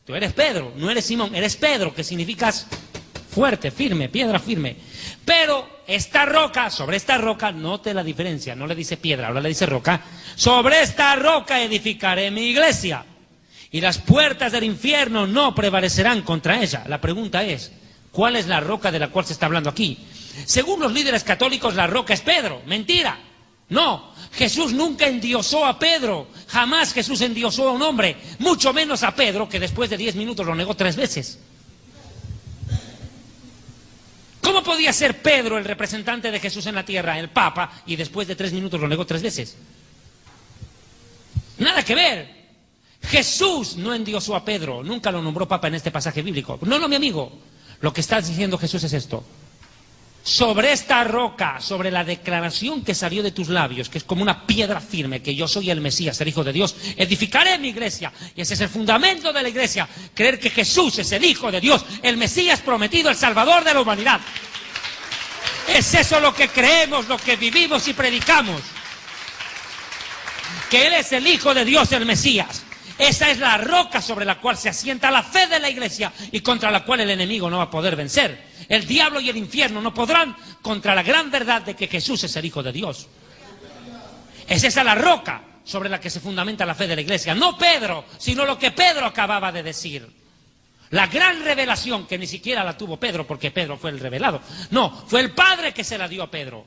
no eres Simón, eres Pedro, que significas fuerte, firme, piedra firme. Pero esta roca, sobre esta roca, note la diferencia, no le dice piedra, ahora le dice roca. Sobre esta roca edificaré mi iglesia, y las puertas del infierno no prevalecerán contra ella. La pregunta es, ¿cuál es la roca de la cual se está hablando aquí? Según los líderes católicos, la roca es Pedro. Mentira. No, Jesús nunca endiosó a Pedro, jamás Jesús endiosó a un hombre, mucho menos a Pedro, que después de 10 minutos lo negó 3 veces. ¿Cómo podía ser Pedro el representante de Jesús en la tierra, el Papa, y después de 3 minutos lo negó 3 veces? Nada que ver. Jesús no endiosó a Pedro, nunca lo nombró Papa en este pasaje bíblico. No, mi amigo. Lo que está diciendo Jesús es esto: Sobre esta roca, sobre la declaración que salió de tus labios, que es como una piedra firme, que yo soy el Mesías, el Hijo de Dios, edificaré mi iglesia. Y ese es el fundamento de la iglesia, creer que Jesús es el Hijo de Dios, el Mesías prometido, el Salvador de la humanidad. Es eso lo que creemos, lo que vivimos y predicamos. Que Él es el Hijo de Dios, el Mesías. Esa es la roca sobre la cual se asienta la fe de la iglesia y contra la cual el enemigo no va a poder vencer. El diablo y el infierno no podrán contra la gran verdad de que Jesús es el Hijo de Dios. Es esa la roca sobre la que se fundamenta la fe de la iglesia. No Pedro, sino lo que Pedro acababa de decir. La gran revelación que ni siquiera la tuvo Pedro porque Pedro fue el revelado. No, fue el Padre que se la dio a Pedro.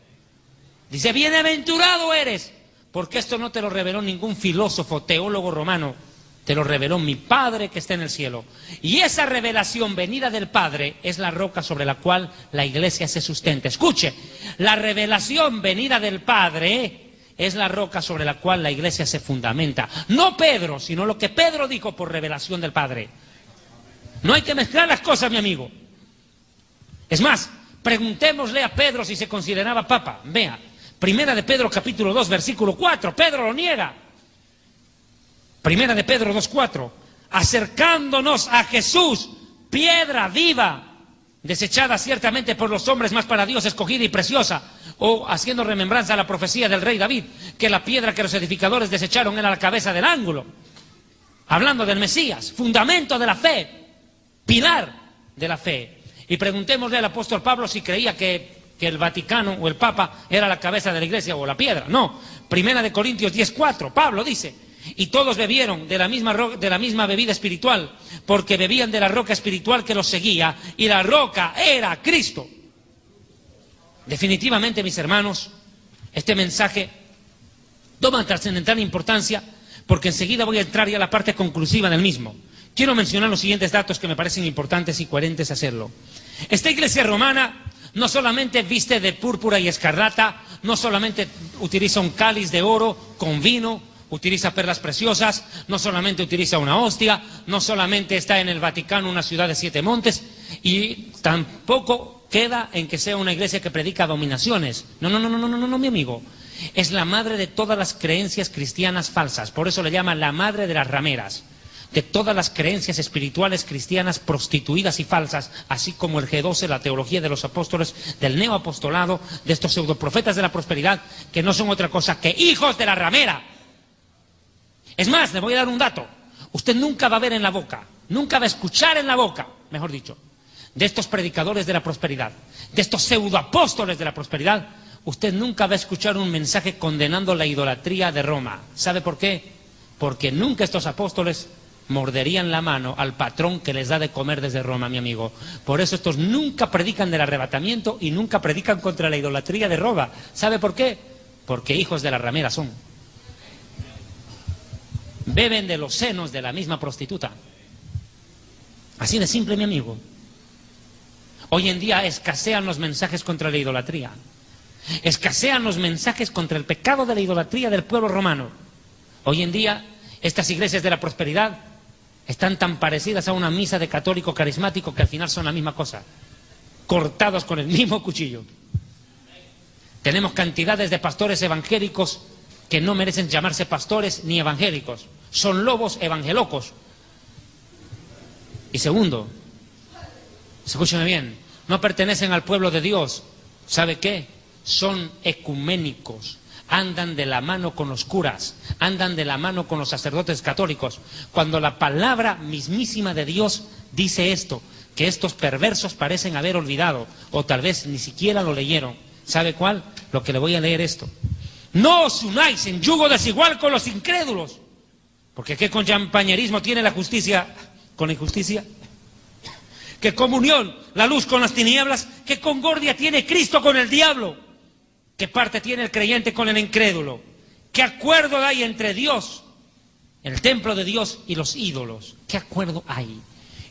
Dice, bienaventurado eres, porque esto no te lo reveló ningún filósofo, teólogo romano. Te lo reveló mi Padre que está en el cielo. Y esa revelación venida del Padre es la roca sobre la cual la iglesia se sustenta. Escuche, la revelación venida del Padre es la roca sobre la cual la iglesia se fundamenta. No Pedro, sino lo que Pedro dijo por revelación del Padre. No hay que mezclar las cosas, mi amigo. Es más, preguntémosle a Pedro si se consideraba papa. Vea, Primera de Pedro capítulo 2, versículo 4. Pedro lo niega. Primera de Pedro 2:4, acercándonos a Jesús, piedra viva, desechada ciertamente por los hombres, más para Dios escogida y preciosa, o haciendo remembranza a la profecía del rey David, que la piedra que los edificadores desecharon era la cabeza del ángulo. Hablando del Mesías, fundamento de la fe, pilar de la fe. Y preguntémosle al apóstol Pablo si creía que el Vaticano o el Papa era la cabeza de la iglesia o la piedra. No, Primera de Corintios 10:4, Pablo dice, y todos bebieron de la misma bebida espiritual, porque bebían de la roca espiritual que los seguía, y la roca era Cristo. Definitivamente, mis hermanos, este mensaje toma trascendental importancia, porque enseguida voy a entrar ya a la parte conclusiva del mismo. Quiero mencionar los siguientes datos que me parecen importantes y coherentes hacerlo. Esta iglesia romana no solamente viste de púrpura y escarlata, no solamente utiliza un cáliz de oro con vino, utiliza perlas preciosas, no solamente utiliza una hostia, no solamente está en el Vaticano, una ciudad de 7 montes, y tampoco queda en que sea una iglesia que predica dominaciones. No, mi amigo. Es la madre de todas las creencias cristianas falsas, por eso le llaman la madre de las rameras, de todas las creencias espirituales cristianas prostituidas y falsas, así como el G12, la teología de los apóstoles, del neoapostolado, de estos pseudoprofetas de la prosperidad, que no son otra cosa que hijos de la ramera. Es más, le voy a dar un dato. Usted nunca va a ver en la boca, nunca va a escuchar en la boca, mejor dicho, de estos predicadores de la prosperidad, de estos pseudoapóstoles de la prosperidad, usted nunca va a escuchar un mensaje condenando la idolatría de Roma. ¿Sabe por qué? Porque nunca estos apóstoles morderían la mano al patrón que les da de comer desde Roma, mi amigo. Por eso estos nunca predican del arrebatamiento y nunca predican contra la idolatría de Roma. ¿Sabe por qué? Porque hijos de la ramera son. Beben de los senos de la misma prostituta. Así de simple, mi amigo. Hoy en día escasean los mensajes contra la idolatría. Escasean los mensajes contra el pecado de la idolatría del pueblo romano. Hoy en día estas iglesias de la prosperidad están tan parecidas a una misa de católico carismático que al final son la misma cosa, cortados con el mismo cuchillo. Tenemos cantidades de pastores evangélicos que no merecen llamarse pastores ni evangélicos, son lobos evangelocos. Y segundo, escúcheme bien, no pertenecen al pueblo de Dios. ¿Sabe qué? Son ecuménicos, andan de la mano con los curas, andan de la mano con los sacerdotes católicos, cuando la palabra mismísima de Dios dice esto, que estos perversos parecen haber olvidado, o tal vez ni siquiera lo leyeron. ¿Sabe cuál? Lo que le voy a leer esto. No os unáis en yugo desigual con los incrédulos, porque ¿qué compañerismo tiene la justicia con la injusticia? ¿Qué comunión la luz con las tinieblas? ¿Qué concordia tiene Cristo con el diablo? ¿Qué parte tiene el creyente con el incrédulo? ¿Qué acuerdo hay entre Dios, el templo de Dios, y los ídolos? ¿Qué acuerdo hay?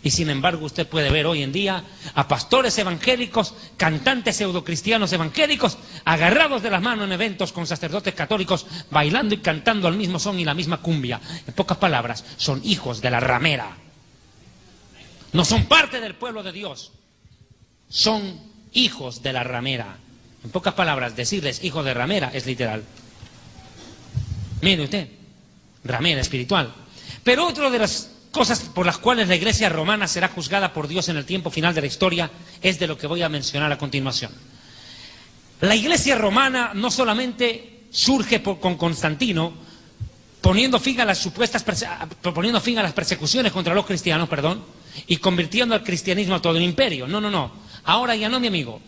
Y sin embargo usted puede ver hoy en día a pastores evangélicos, cantantes pseudocristianos evangélicos, agarrados de las manos en eventos con sacerdotes católicos, bailando y cantando al mismo son y la misma cumbia. En pocas palabras, son hijos de la ramera. No son parte del pueblo de Dios, son hijos de la ramera. En pocas palabras, decirles hijos de ramera es literal. Mire usted, ramera espiritual. Pero otra de las cosas por las cuales la iglesia romana será juzgada por Dios en el tiempo final de la historia es de lo que voy a mencionar a continuación. La iglesia romana no solamente surge con Constantino, poniendo fin a las persecuciones contra los cristianos, y convirtiendo al cristianismo a todo un imperio. No. Ahora ya no, mi amigo.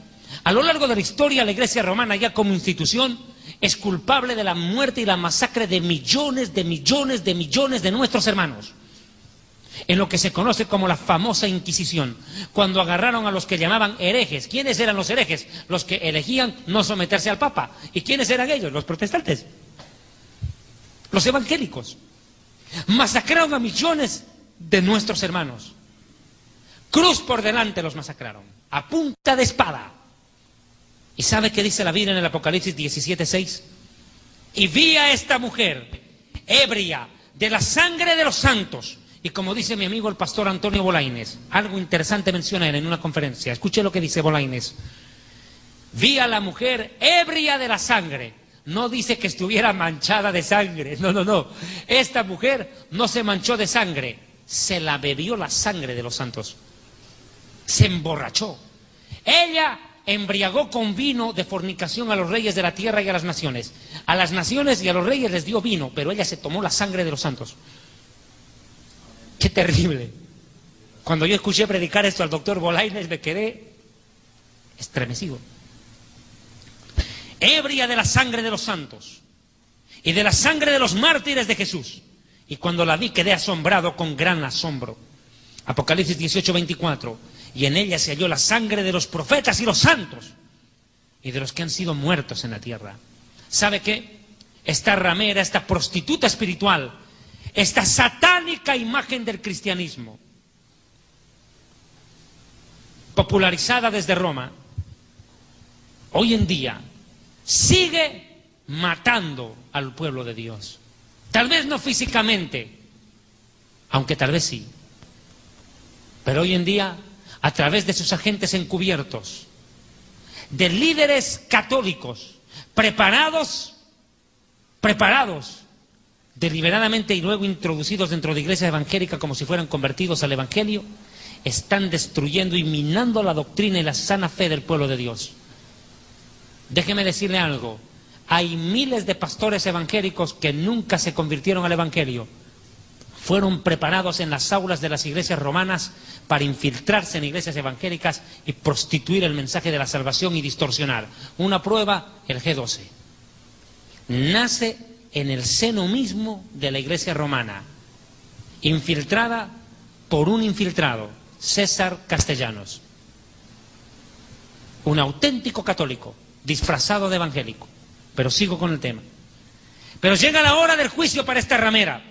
A lo largo de la historia, la iglesia romana ya como institución es culpable de la muerte y la masacre de millones de nuestros hermanos. En lo que se conoce como la famosa Inquisición, cuando agarraron a los que llamaban herejes. ¿Quiénes eran los herejes? Los que elegían no someterse al Papa. ¿Y quiénes eran ellos? Los protestantes, los evangélicos. Masacraron a millones de nuestros hermanos. Cruz por delante los masacraron, a punta de espada. ¿Y sabe qué dice la Biblia en el Apocalipsis 17:6? Y vi a esta mujer ebria de la sangre de los santos. Y como dice mi amigo el pastor Antonio Bolaines, algo interesante menciona él en una conferencia. Escuche lo que dice Bolaines. Vi a la mujer ebria de la sangre. No dice que estuviera manchada de sangre. No. Esta mujer no se manchó de sangre. Se la bebió la sangre de los santos. Se emborrachó. Ella embriagó con vino de fornicación a los reyes de la tierra y a las naciones. A las naciones y a los reyes les dio vino, pero ella se tomó la sangre de los santos. ¡Qué terrible! Cuando yo escuché predicar esto al doctor Bolaines me quedé estremecido. Ebria de la sangre de los santos y de la sangre de los mártires de Jesús. Y cuando la vi quedé asombrado con gran asombro. Apocalipsis 18:24. Y en ella se halló la sangre de los profetas y los santos y de los que han sido muertos en la tierra. ¿Sabe qué? Esta ramera, esta prostituta espiritual, esta satánica imagen del cristianismo, popularizada desde Roma, hoy en día sigue matando al pueblo de Dios. Tal vez no físicamente, aunque tal vez sí. Pero hoy en día, a través de sus agentes encubiertos, de líderes católicos, preparados deliberadamente y luego introducidos dentro de iglesias evangélicas como si fueran convertidos al evangelio, están destruyendo y minando la doctrina y la sana fe del pueblo de Dios. Déjeme decirle algo, hay miles de pastores evangélicos que nunca se convirtieron al evangelio. Fueron preparados en las aulas de las iglesias romanas para infiltrarse en iglesias evangélicas y prostituir el mensaje de la salvación y distorsionar. Una prueba, el G12. Nace en el seno mismo de la iglesia romana, infiltrada por un infiltrado, César Castellanos. Un auténtico católico, disfrazado de evangélico. Pero sigo con el tema. Pero llega la hora del juicio para esta ramera.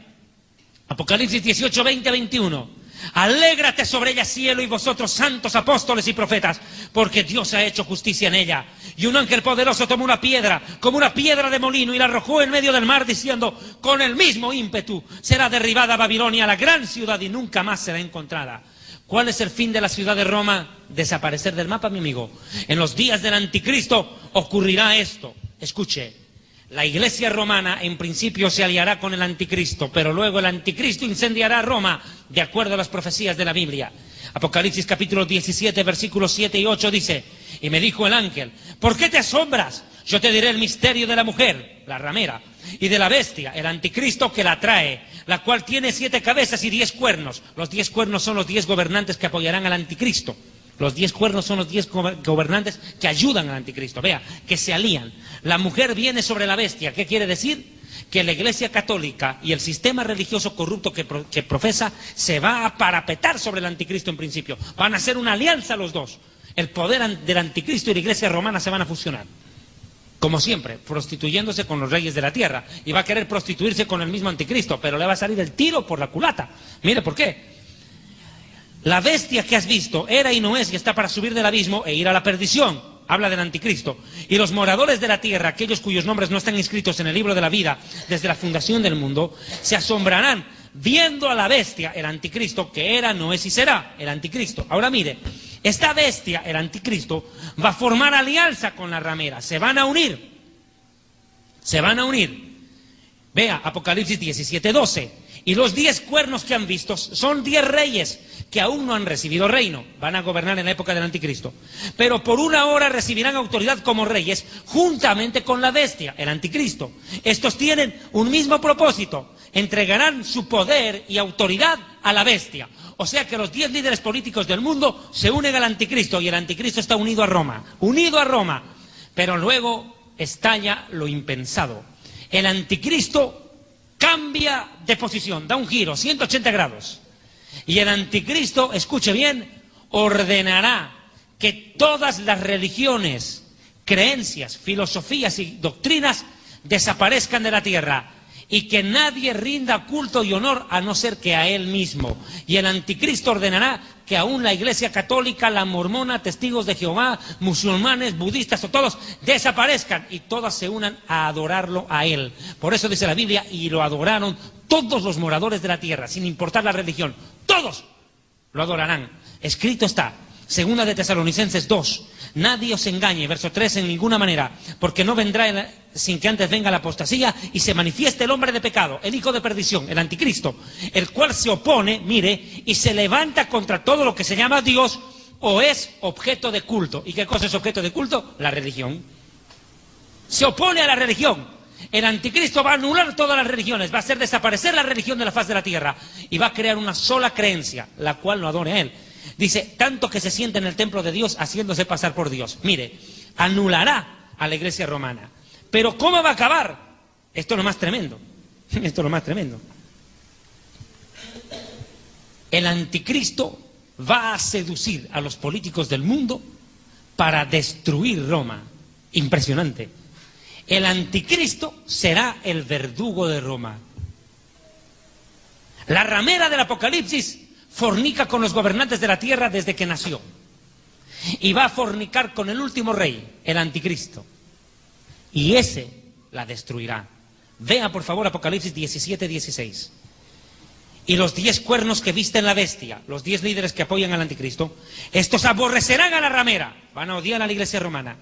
Apocalipsis 18:20-21. Alégrate sobre ella, cielo, y vosotros, santos apóstoles y profetas, porque Dios ha hecho justicia en ella. Y un ángel poderoso tomó una piedra, como una piedra de molino, y la arrojó en medio del mar, diciendo, con el mismo ímpetu será derribada Babilonia, la gran ciudad, y nunca más será encontrada. ¿Cuál es el fin de la ciudad de Roma? Desaparecer del mapa, mi amigo. En los días del anticristo ocurrirá esto. Escuche. La iglesia romana en principio se aliará con el anticristo, pero luego el anticristo incendiará Roma, de acuerdo a las profecías de la Biblia. Apocalipsis capítulo 17, versículos 7 y 8 dice, y me dijo el ángel, ¿por qué te asombras? Yo te diré el misterio de la mujer, la ramera, y de la bestia, el anticristo que la trae, la cual tiene 7 cabezas y 10 cuernos. Los 10 cuernos son los 10 gobernantes que apoyarán al anticristo. Los 10 cuernos son los 10 gobernantes que ayudan al anticristo. Vea, que se alían. La mujer viene sobre la bestia. ¿Qué quiere decir? Que la iglesia católica y el sistema religioso corrupto que profesa se va a parapetar sobre el anticristo en principio. Van a hacer una alianza los dos. El poder del anticristo y la iglesia romana se van a fusionar. Como siempre, prostituyéndose con los reyes de la tierra. Y va a querer prostituirse con el mismo anticristo, pero le va a salir el tiro por la culata. Mire por qué. La bestia que has visto era y no es y está para subir del abismo e ir a la perdición. Habla del anticristo. Y los moradores de la tierra, aquellos cuyos nombres no están inscritos en el libro de la vida desde la fundación del mundo, se asombrarán viendo a la bestia, el anticristo, que era, no es y será, el anticristo. Ahora mire, Esta bestia, el anticristo, va a formar alianza con la ramera. Se van a unir. Se van a unir. Vea, Apocalipsis 17:12. Y los 10 cuernos que han visto son 10 reyes que aún no han recibido reino. Van a gobernar en la época del anticristo. Pero por una hora recibirán autoridad como reyes juntamente con la bestia, el anticristo. Estos tienen un mismo propósito. Entregarán su poder y autoridad a la bestia. O sea que los 10 líderes políticos del mundo se unen al anticristo y el anticristo está unido a Roma. Unido a Roma. Pero luego estalla lo impensado. El anticristo cambia de posición, da un giro, 180 grados. Y el anticristo, escuche bien, ordenará que todas las religiones, creencias, filosofías y doctrinas desaparezcan de la tierra. Y que nadie rinda culto y honor a no ser que a él mismo. Y el anticristo ordenará que aún la iglesia católica, la mormona, testigos de Jehová, musulmanes, budistas o todos desaparezcan y todas se unan a adorarlo a él. Por eso dice la Biblia, y lo adoraron todos los moradores de la tierra, sin importar la religión. Todos lo adorarán. Escrito está, 2 de Tesalonicenses 2. Nadie os engañe, verso 3, en ninguna manera, porque no vendrá sin que antes venga la apostasía y se manifieste el hombre de pecado, el hijo de perdición, el anticristo, el cual se opone, mire, y se levanta contra todo lo que se llama Dios o es objeto de culto. ¿Y qué cosa es objeto de culto? La religión. Se opone a la religión. El anticristo va a anular todas las religiones, va a hacer desaparecer la religión de la faz de la tierra y va a crear una sola creencia, la cual no adore a él. Dice, tanto que se siente en el templo de Dios haciéndose pasar por Dios. Mire, anulará a la iglesia romana. Pero ¿cómo va a acabar? Esto es lo más tremendo. Esto es lo más tremendo. El anticristo va a seducir a los políticos del mundo para destruir Roma. Impresionante. El anticristo será el verdugo de Roma. La ramera del Apocalipsis fornica con los gobernantes de la tierra desde que nació. Y va a fornicar con el último rey, el anticristo. Y ese la destruirá. Vea por favor Apocalipsis 17:16. Y los 10 cuernos que visten la bestia, los 10 líderes que apoyan al anticristo, estos aborrecerán a la ramera, van a odiar a la iglesia romana,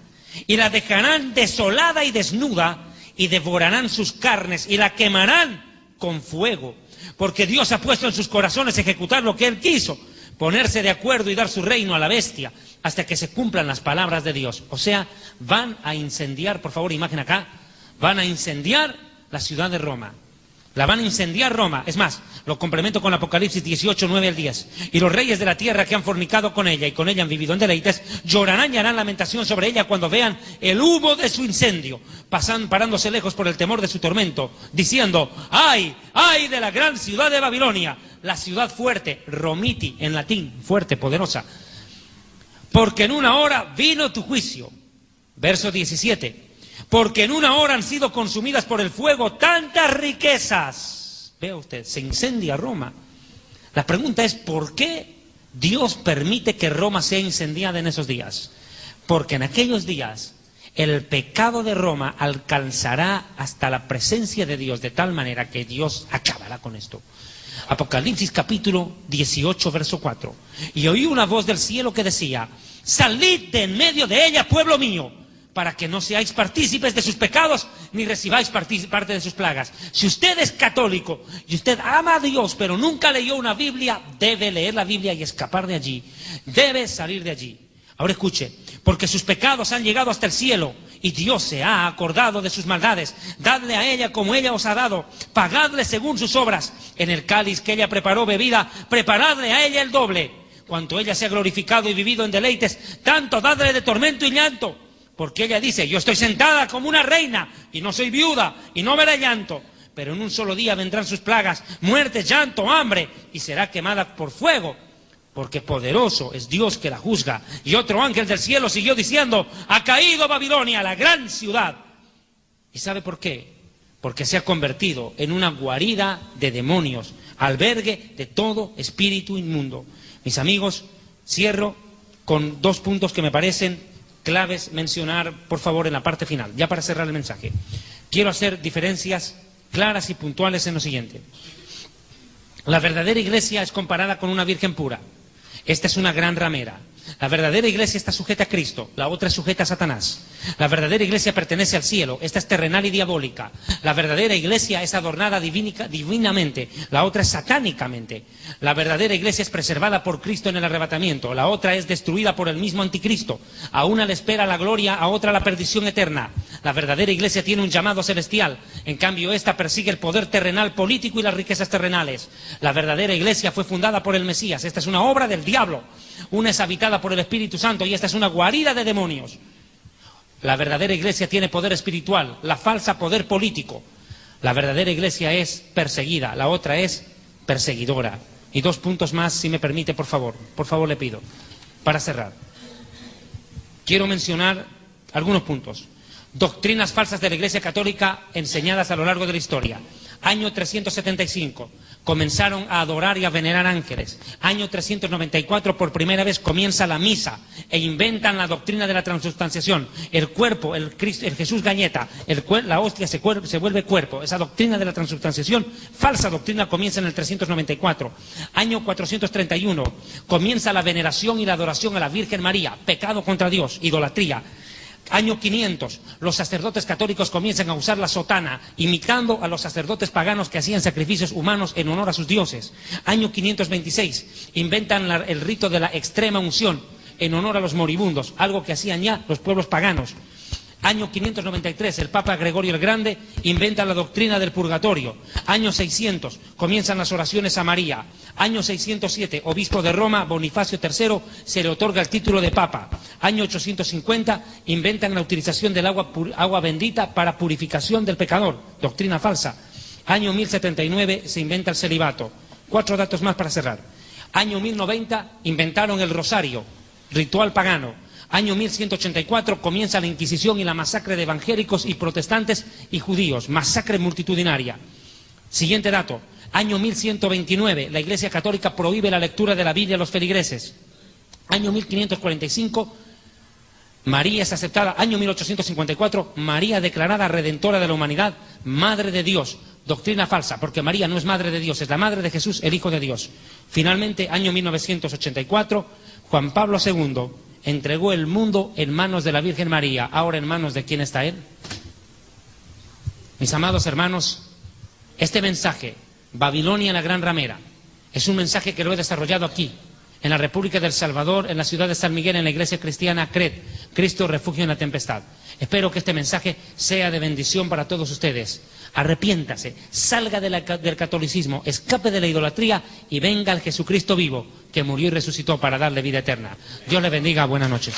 y la dejarán desolada y desnuda, y devorarán sus carnes, y la quemarán con fuego. Porque Dios ha puesto en sus corazones ejecutar lo que Él quiso, ponerse de acuerdo y dar su reino a la bestia, hasta que se cumplan las palabras de Dios. O sea, van a incendiar, por favor, imagen acá, van a incendiar la ciudad de Roma. La van a incendiar Roma. Es más, lo complemento con Apocalipsis 18:9-10. Y los reyes de la tierra que han fornicado con ella y con ella han vivido en deleites, llorarán y harán lamentación sobre ella cuando vean el humo de su incendio, parándose lejos por el temor de su tormento, diciendo, ¡ay, ay de la gran ciudad de Babilonia! La ciudad fuerte, Romiti en latín, fuerte, poderosa. Porque en una hora vino tu juicio. Verso 17. Porque en una hora han sido consumidas por el fuego tantas riquezas. Vea usted, se incendia Roma. La pregunta es, ¿por qué Dios permite que Roma sea incendiada en esos días? Porque en aquellos días el pecado de Roma alcanzará hasta la presencia de Dios de tal manera que Dios acabará con esto. Apocalipsis capítulo 18, verso 4. Y oí una voz del cielo que decía, salid de en medio de ella, pueblo mío, para que no seáis partícipes de sus pecados, ni recibáis parte de sus plagas. Si usted es católico y usted ama a Dios, pero nunca leyó una Biblia, debe leer la Biblia y escapar de allí. Debe salir de allí. Ahora escuche, porque sus pecados han llegado hasta el cielo, y Dios se ha acordado de sus maldades. Dadle a ella como ella os ha dado, pagadle según sus obras. En el cáliz que ella preparó bebida, preparadle a ella el doble. Cuanto ella se ha glorificado y vivido en deleites, tanto dadle de tormento y llanto. Porque ella dice, yo estoy sentada como una reina, y no soy viuda, y no verá llanto. Pero en un solo día vendrán sus plagas, muerte, llanto, hambre, y será quemada por fuego. Porque poderoso es Dios que la juzga. Y otro ángel del cielo siguió diciendo, ha caído Babilonia, la gran ciudad. ¿Y sabe por qué? Porque se ha convertido en una guarida de demonios, albergue de todo espíritu inmundo. Mis amigos, cierro con 2 puntos que me parecen claves mencionar, por favor, en la parte final, ya para cerrar el mensaje. Quiero hacer diferencias claras y puntuales en lo siguiente. La verdadera iglesia es comparada con una virgen pura. Esta es una gran ramera. La verdadera iglesia está sujeta a Cristo, la otra es sujeta a Satanás. La verdadera iglesia pertenece al cielo, esta es terrenal y diabólica. La verdadera iglesia es adornada divinamente, la otra es satánicamente. La verdadera iglesia es preservada por Cristo en el arrebatamiento, la otra es destruida por el mismo anticristo. A una le espera la gloria, a otra la perdición eterna. La verdadera iglesia tiene un llamado celestial, en cambio esta persigue el poder terrenal político y las riquezas terrenales. La verdadera iglesia fue fundada por el Mesías, esta es una obra del diablo. Una es habitada por el Espíritu Santo y esta es una guarida de demonios. La verdadera iglesia tiene poder espiritual, la falsa poder político. La verdadera iglesia es perseguida, la otra es perseguidora. Y 2 puntos más, si me permite, por favor le pido, para cerrar. Quiero mencionar algunos puntos. Doctrinas falsas de la Iglesia Católica enseñadas a lo largo de la historia. Año 375, comenzaron a adorar y a venerar ángeles. Año 394, por primera vez comienza la misa e inventan la doctrina de la transubstanciación. El cuerpo, el Jesús Gañeta, la hostia se vuelve cuerpo. Esa doctrina de la transubstanciación, falsa doctrina, comienza en el 394. Año 431, comienza la veneración y la adoración a la Virgen María. Pecado contra Dios, idolatría. Año 500, los sacerdotes católicos comienzan a usar la sotana, imitando a los sacerdotes paganos que hacían sacrificios humanos en honor a sus dioses. Año 526, inventan el rito de la extrema unción en honor a los moribundos, algo que hacían ya los pueblos paganos. Año 593, el Papa Gregorio el Grande inventa la doctrina del purgatorio. Año 600, comienzan las oraciones a María. Año 607, obispo de Roma, Bonifacio III, se le otorga el título de Papa. Año 850, inventan la utilización del agua bendita para purificación del pecador, doctrina falsa. Año 1079, se inventa el celibato. 4 datos más para cerrar. Año 1090, inventaron el rosario, ritual pagano. Año 1184 comienza la Inquisición y la masacre de evangélicos y protestantes y judíos, masacre multitudinaria. Siguiente dato, año 1129, la Iglesia Católica prohíbe la lectura de la Biblia a los feligreses. Año 1545, María es aceptada. Año 1854, María declarada redentora de la humanidad, Madre de Dios. Doctrina falsa, porque María no es Madre de Dios, es la Madre de Jesús, el Hijo de Dios. Finalmente, año 1984, Juan Pablo II entregó el mundo en manos de la Virgen María. Ahora, ¿en manos de quién está él? Mis amados hermanos, este mensaje, Babilonia la gran ramera, es un mensaje que lo he desarrollado aquí, en la República del Salvador, en la ciudad de San Miguel, en la iglesia cristiana CRED, Cristo refugio en la tempestad. Espero que este mensaje sea de bendición para todos ustedes. Arrepiéntase, salga del catolicismo, escape de la idolatría y venga al Jesucristo vivo, que murió y resucitó para darle vida eterna. Dios le bendiga, buenas noches.